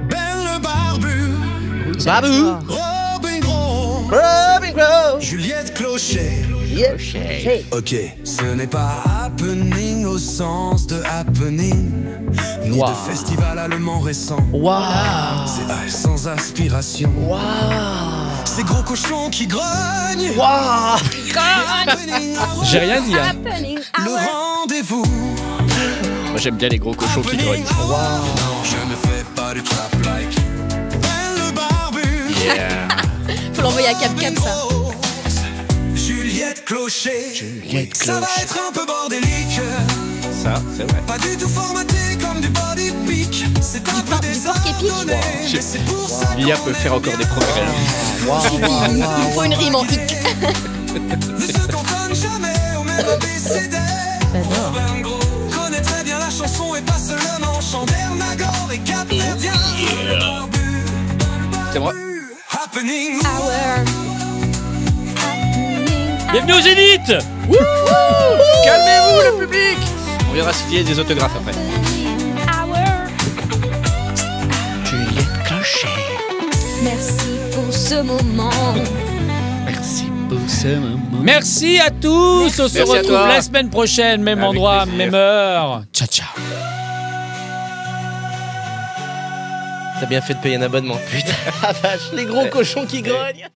Ben le barbu, Babou. Robin Gros, Robin Gros. Juliette Clocher. Ok, ce n'est pas happening au sens de happening, ni Wow. de festival allemand récent. Waouh. C'est sans aspiration. Waouh. Ces gros cochons qui grognent. Waouh. Happening Hour, J'ai rien dit. Hein. Happening le hour. rendez-vous. Moi, j'aime bien les gros cochons qui grognent. Non, je ne fais pas du trap like Ben le barbu. Faut l'envoyer à Cap Cap, ça. Juliette Clocher. Ça va être un peu bordélique. Ça, c'est vrai. Pas du tout formaté comme du body pic. C'est un peu du porc épic. désordonné. Mais c'est pour ça L'IA peut faire encore des progrès. Il me faut une rime en hic. ne se cantonne jamais au même ABCD. J'adore. Robin Gros connaît très bien la chanson et pas seulement Chambert, Nagor et Cap-Verdien. C'est moi. Happening Hour. Bienvenue au Zénith. Calmez-vous, le public. On viendra signer des autographes après. Juliette Clocher. Merci pour ce moment. Merci pour ce moment. Merci à tous. On se Merci à retrouve toi. la semaine prochaine, même Avec endroit, plaisir. même heure. Ciao, ciao. T'as bien fait de payer un abonnement. Putain, la vache, les gros cochons qui grognent.